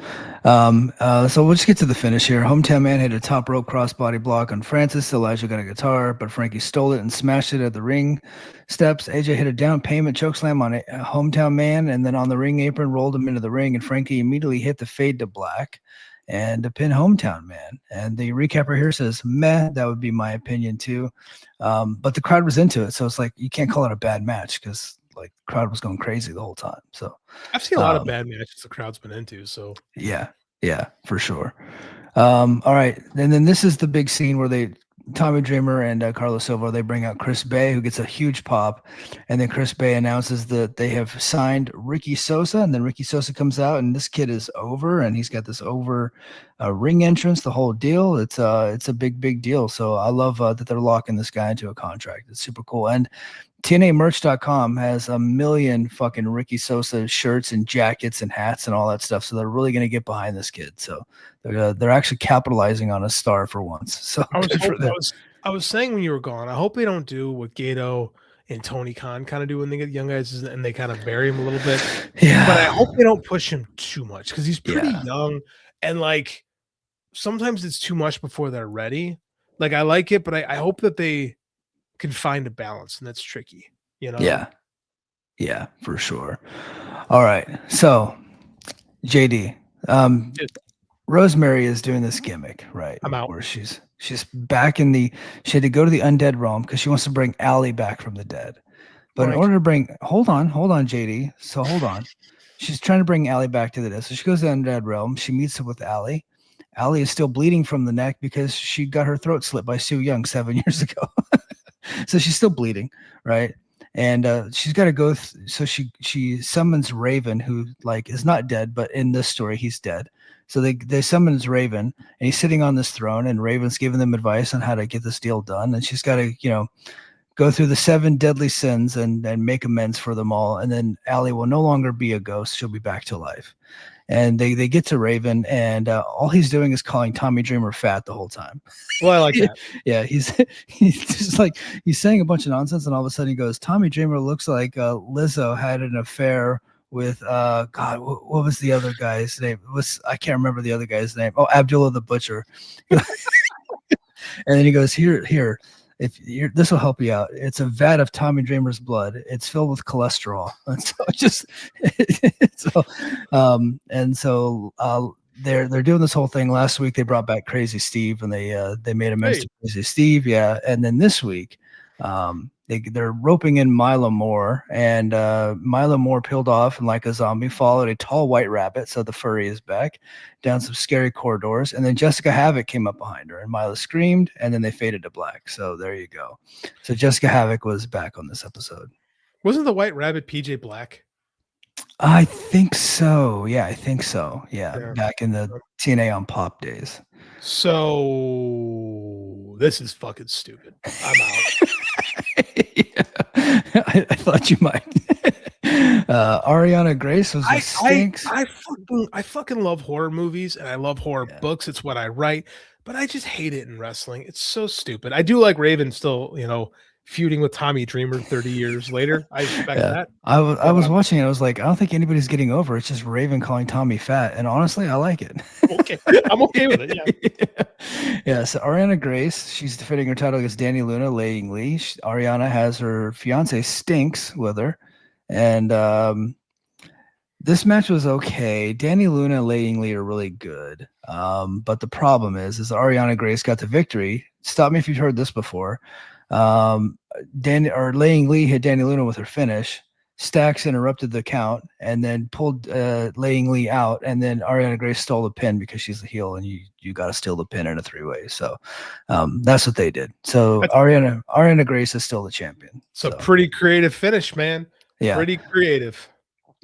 So we'll just get to the finish here. Hometown Man hit a top rope crossbody block on Francis. Elijah got a guitar, but Frankie stole it and smashed it at the ring steps. AJ hit a down payment chokeslam on Hometown Man, and then on the ring apron rolled him into the ring, and Frankie immediately hit the fade to black and to pin Hometown Man. And the recapper here says, meh, that would be my opinion too. But the crowd was into it. So it's like, you can't call it a bad match, because like the crowd was going crazy the whole time. So I've seen a lot of bad matches the crowd's been into. So yeah, for sure. All right, and then this is the big scene where Tommy Dreamer and Carlos Silva, they bring out Chris Bay, who gets a huge pop, and then Chris Bay announces that they have signed Ricky Sosa, and then Ricky Sosa comes out, and this kid is over, and he's got this over ring entrance, the whole deal. It's a big deal. So I love that they're locking this guy into a contract. It's super cool. And TNAmerch.com has a million fucking Ricky Sosa shirts and jackets and hats and all that stuff. So they're really going to get behind this kid. So they're actually capitalizing on a star for once. So I was saying when you were gone, I hope they don't do what Gato and Tony Khan kind of do when they get young guys, and they kind of bury him a little bit. Yeah. But I hope they don't push him too much, because he's pretty Yeah. young, and like sometimes it's too much before they're ready. Like, I like it, but I hope that they can find a balance, and that's tricky, you know? Yeah, for sure. All right. So JD, Rosemary is doing this gimmick, right? I'm out. Where she's back she had to go to the undead realm because she wants to bring Allie back from the dead. But in order to bring, hold on, JD. So hold on. She's trying to bring Allie back to the dead. So she goes to the undead realm. She meets up with Allie. Allie is still bleeding from the neck because she got her throat slit by Sue Young 7 years ago. So she's still bleeding, right? And she's got to go. So she summons Raven, who like is not dead, but in this story he's dead. So they summons Raven, and he's sitting on this throne, and Raven's giving them advice on how to get this deal done. And she's got to, go through the 7 deadly sins and make amends for them all. And then Allie will no longer be a ghost; she'll be back to life. And they get to Raven, and all he's doing is calling Tommy Dreamer fat the whole time. Well, I like that. Yeah, he's just like, he's saying a bunch of nonsense, and all of a sudden he goes, Tommy Dreamer looks like Lizzo had an affair with God, what was the other guy's name? I can't remember the other guy's name. Oh, Abdullah the Butcher. And then he goes, here. This will help you out. It's a vat of Tommy Dreamer's blood. It's filled with cholesterol, and so they're doing this whole thing. Last week they brought back Crazy Steve, and they made amends to Crazy Steve, yeah. And then this week, they're roping in Mila Moore, and Mila Moore peeled off and like a zombie followed a tall white rabbit, so the furry is back, down some scary corridors, and then Jessica Havoc came up behind her, and Mila screamed, and then they faded to black. So there you go. So Jessica Havoc was back on this episode. Wasn't the white rabbit PJ Black? I think so. Yeah, I think so. Yeah. Back in the TNA on Pop days. So this is fucking stupid. I'm out. I thought you might. Ariana Grace was just stinks. I fucking love horror movies, and I love horror books. It's what I write, but I just hate it in wrestling. It's so stupid. I do like Raven still, feuding with Tommy Dreamer 30 years later. I expect that. I was watching it. I was like, I don't think anybody's getting over it. It's just Raven calling Tommy fat. And honestly, I like it. Okay. I'm okay with it. Yeah. Yeah. So Ariana Grace, she's defending her title against Danny Luna, Lei Ying Lee. Ariana has her fiance Stinks with her. And this match was okay. Danny Luna and Lei Ying Lee are really good. But the problem is Ariana Grace got the victory. Stop me if you've heard this before. Lei Ying Lee hit Danny Luna with her finish. Stax interrupted the count and then pulled Lei Ying Lee out, and then Ariana Grace stole the pin because she's the heel, and you got to steal the pin in a 3-way. So that's what they did. So Ariana Grace is still the champion. So pretty creative finish, man. Yeah, pretty creative.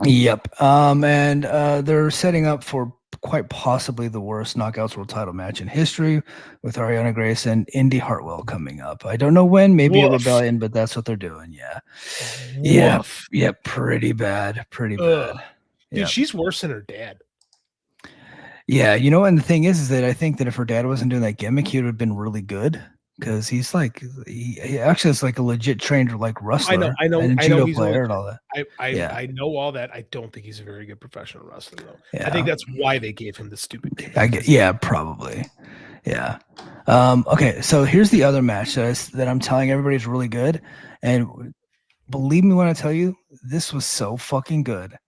Yep. And they're setting up for quite possibly the worst Knockouts World Title match in history with Ariana Grace and Indy Hartwell coming up. I don't know when, maybe a Woof. Rebellion, but that's what they're doing. Yeah. Yeah. Woof. Yeah. Pretty bad. Pretty Ugh. bad. Dude, Yeah. she's worse than her dad. Yeah. You know, and the thing is that I think that if her dad wasn't doing that gimmick, he would have been really good. Because he's like, he actually is like a legit trained like wrestler and a I know judo he's player and all that. Yeah. I know all that. I don't think he's a very good professional wrestler though. Yeah. I think that's why they gave him the stupid gimmick. I get, yeah, probably. Yeah. Okay, so here's the other match that I'm telling everybody is really good. And believe me when I tell you, this was so fucking good.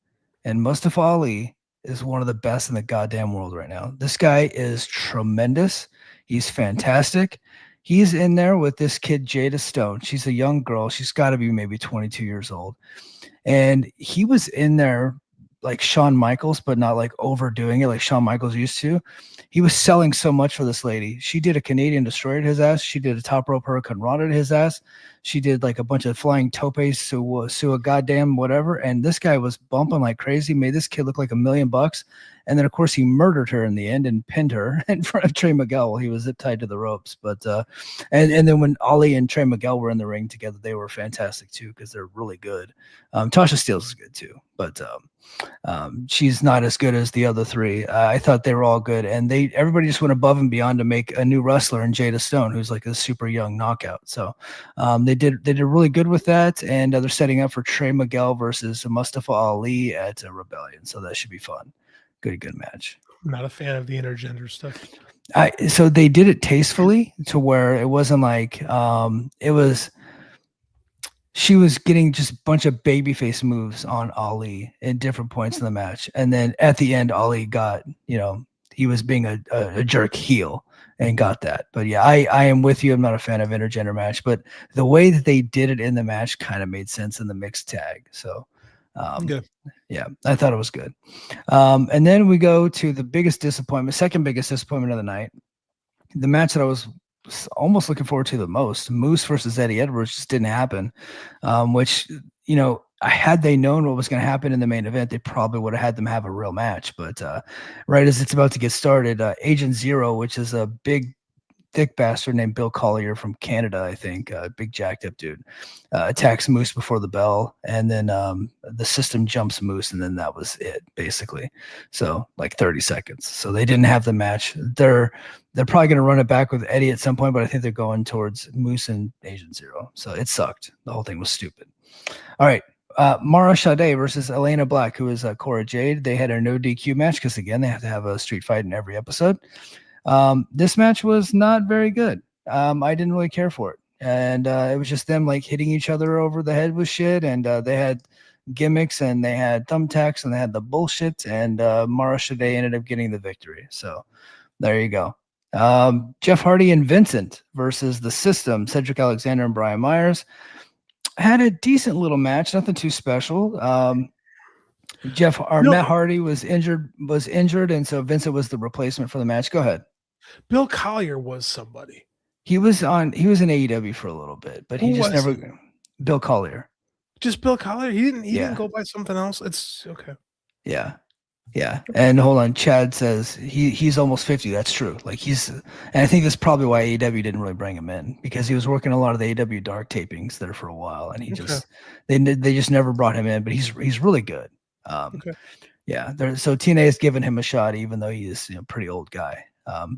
And Mustafa Ali is one of the best in the goddamn world right now. This guy is tremendous. He's fantastic. He's in there with this kid, Jada Stone. She's a young girl. She's got to be maybe 22 years old. And he was in there like Shawn Michaels, but not like overdoing it like Shawn Michaels used to. He was selling so much for this lady. She did a Canadian Destroyer to his ass. She did a top rope Hurricane Rana to his ass. She did like a bunch of flying topes to a goddamn whatever. And this guy was bumping like crazy, made this kid look like $1 million. And then, of course, he murdered her in the end and pinned her in front of Trey Miguel while he was zip tied to the ropes. But and then when Ali and Trey Miguel were in the ring together, they were fantastic too because they're really good. Tasha Steelz is good too, but she's not as good as the other three. I thought they were all good, and everybody just went above and beyond to make a new wrestler in Jada Stone, who's like a super young knockout. So they did really good with that, and they're setting up for Trey Miguel versus Mustafa Ali at Rebellion. So that should be fun. Good match. I'm not a fan of the intergender stuff. So they did it tastefully to where it wasn't like it was. She was getting just a bunch of babyface moves on Ali at different points in the match, and then at the end, Ali got he was being a jerk heel and got that. But yeah, I am with you. I'm not a fan of intergender match, but the way that they did it in the match kind of made sense in the mixed tag. So. Yeah, I thought it was good. And then we go to the biggest disappointment, second biggest disappointment of the night. The match that I was almost looking forward to the most, Moose versus Eddie Edwards, just didn't happen. Which, had they known what was going to happen in the main event, they probably would have had them have a real match. But right as it's about to get started, Agent Zero, which is a big thick bastard named Bill Collier from Canada, I think, big jacked up dude, attacks Moose before the bell, and then the system jumps Moose, and then that was it, basically. So like 30 seconds. So they didn't have the match. They're probably going to run it back with Eddie at some point, but I think they're going towards Moose and Agent Zero. So it sucked. The whole thing was stupid. All right. Mara Sade versus Elena Black, who is Cora Jade. They had a no DQ match because, again, they have to have a street fight in every episode. This match was not very good. I didn't really care for it. And it was just them like hitting each other over the head with shit. And they had gimmicks and they had thumbtacks and they had the bullshit. And Mara Sade ended up getting the victory. So there you go. Jeff Hardy and Vincent versus the System, Cedric Alexander and Brian Myers. Had a decent little match, nothing too special. Matt Hardy was injured, and so Vincent was the replacement for the match. Go ahead. Bill Collier was somebody. He was in AEW for a little bit, but Bill Collier. Just Bill Collier? He didn't go by something else. It's okay. Yeah. Yeah. And hold on, Chad says he's almost 50. That's true. Like and I think that's probably why AEW didn't really bring him in, because he was working a lot of the AEW dark tapings there for a while, and they just never brought him in, but he's really good. Yeah. So TNA has given him a shot, even though he is a pretty old guy.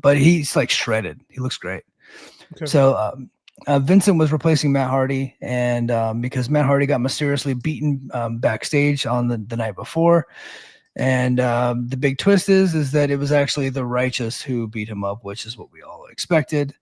But he's like shredded. He looks great. Okay. So Vincent was replacing Matt Hardy, and because Matt Hardy got mysteriously beaten backstage on the night before. And the big twist is that it was actually the Righteous who beat him up, which is what we all expected.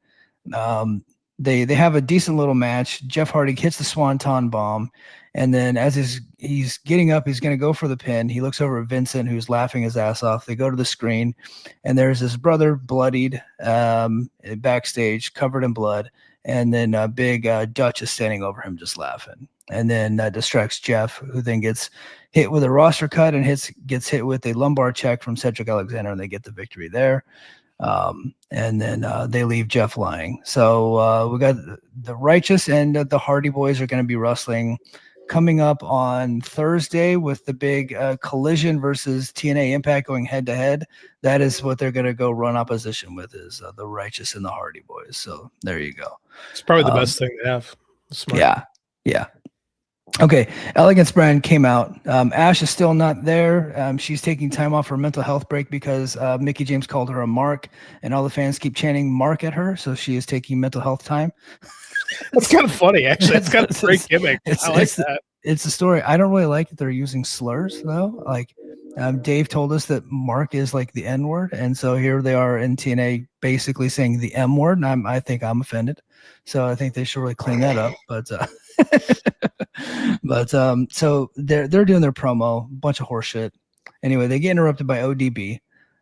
They have a decent little match. Jeff Hardy hits the Swanton bomb, and then as he's getting up, he's going to go for the pin. He looks over at Vincent, who's laughing his ass off. They go to the screen, and there's his brother bloodied backstage, covered in blood, and then big Dutch is standing over him just laughing. And then that distracts Jeff, who then gets hit with a roster cut and gets hit with a lumbar check from Cedric Alexander, and they get the victory there. And then they leave Jeff lying. So we got the Righteous and the Hardy Boys are going to be wrestling coming up on Thursday with the big Collision versus TNA Impact going head to head. That is what they're going to go run opposition with, is the Righteous and the Hardy Boys. So there you go. It's probably the best thing to have. Smart. Yeah. Okay, Elegance brand came out. Ash is still not there. She's taking time off for a mental health break because Mickie James called her a mark, and all the fans keep chanting "mark" at her. So she is taking mental health time. That's kind of funny, actually. It's kind of a great gimmick. I like that. It's a story. I don't really like that they're using slurs though. Like Dave told us that mark is like the N word, and so here they are in TNA basically saying the M word, and I think I'm offended. So I think they should really clean that up. But so they're doing their promo, bunch of horseshit. Anyway, they get interrupted by ODB,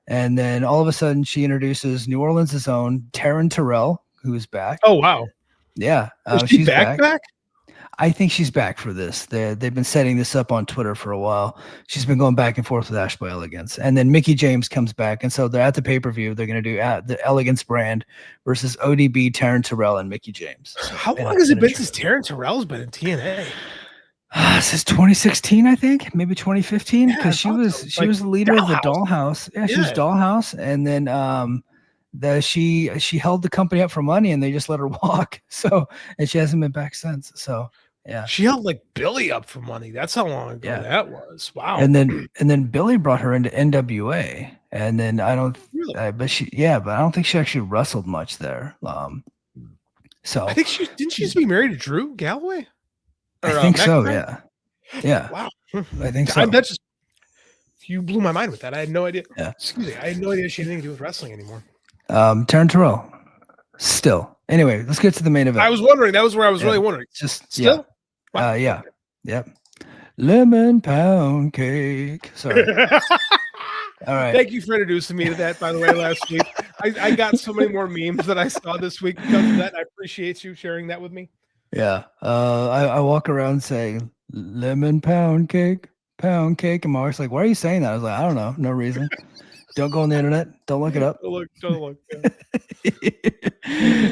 and then all of a sudden she introduces New Orleans' own Taryn Terrell, who's back. Oh wow, yeah, she's back. I think she's back for this. They've been setting this up on Twitter for a while. She's been going back and forth with Ash by Elegance. And then Mickie James comes back. And so they're at the pay-per-view. They're going to do the Elegance brand versus ODB, Taryn Terrell, and Mickie James. So, how long has it been since Taryn Terrell's been in TNA? Since 2016, I think. Maybe 2015. Because she was the leader of the Dollhouse. Yeah, she was Dollhouse. And then she held the company up for money, and they just let her walk. So, and she hasn't been back since. So, yeah, she held like Billy up for money. That's how long ago that was. Wow. And then Billy brought her into NWA, and then I don't think she actually wrestled much there. So I think she used to be married to Drew Galloway. I think so. Yeah. Wow. I think so. That just, you blew my mind with that. I had no idea. Yeah. Excuse me. I had no idea she had anything to do with wrestling anymore. Taryn Terrell, still. Anyway, let's get to the main event. I was wondering. That was where I was really wondering. Just still. Wow. Yep. Lemon pound cake. Sorry. All right. Thank you for introducing me to that, by the way, last week. I got so many more memes that I saw this week because of that. I appreciate you sharing that with me. Yeah. I walk around saying lemon pound cake. I'm always like, why are you saying that? I was like, I don't know. No reason. Don't go on the internet. Don't look it up. Don't look.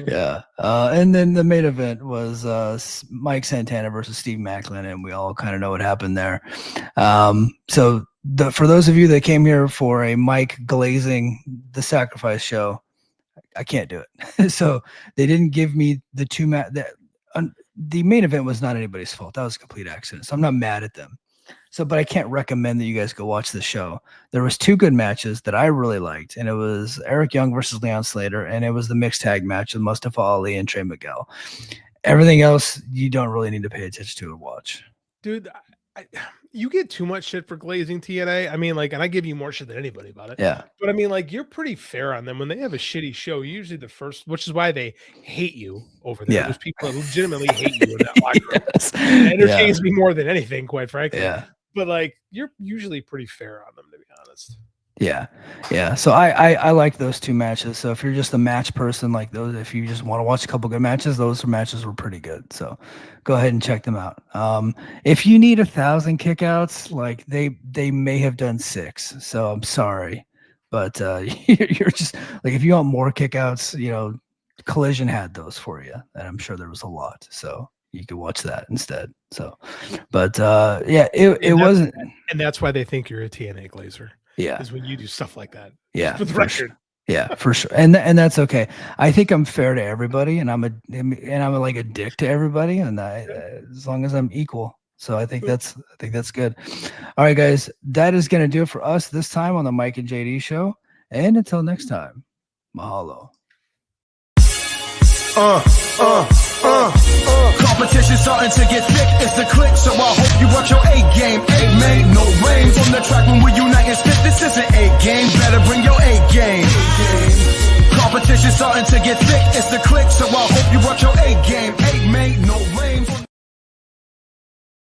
Yeah. And then the main event was Mike Santana versus Steve Maclin, and we all kind of know what happened there. So for those of you that came here for a Mike glazing the Sacrifice show, I can't do it. So they didn't give me the two the main event was not anybody's fault. That was a complete accident. So I'm not mad at them. So, but I can't recommend that you guys go watch the show. There was two good matches that I really liked, and it was Eric Young versus Leon Slater, and it was the mixed tag match with Mustafa Ali and Trey Miguel. Everything else, you don't really need to pay attention to or watch. Dude, you get too much shit for glazing TNA. I mean, like, and I give you more shit than anybody about it. Yeah. But I mean, like, you're pretty fair on them when they have a shitty show. Usually the first, which is why they hate you over there. Yeah. There's people that legitimately hate you in that locker room. Yes. It entertains me more than anything, quite frankly. Yeah. But like, you're usually pretty fair on them, to be honest. Yeah. So I like those two matches. So if you're just a match person like those, if you just want to watch a couple good matches, those matches were pretty good. So go ahead and check them out. If you need 1,000 kickouts, like they may have done 6. So I'm sorry, but you're just like, if you want more kickouts, Collision had those for you, and I'm sure there was a lot. So you could watch that instead. So, but it wasn't, and that's why they think you're a TNA glazer. Yeah, is when you do stuff like that. Yeah, for the record. Sure. Yeah, for sure, and that's okay. I think I'm fair to everybody, and I'm like a dick to everybody, and as long as I'm equal. So I think that's good. All right, guys, that is gonna do it for us this time on the Mike and JD show. And until next time, mahalo. Competition starting to get thick, it's the click, so I hope you watch your A game. Made no rain from the track when we unite and spit. This is an A game, better bring your A game. Competition starting to get thick, it's the click, so I hope you watch your A game. Made no rain from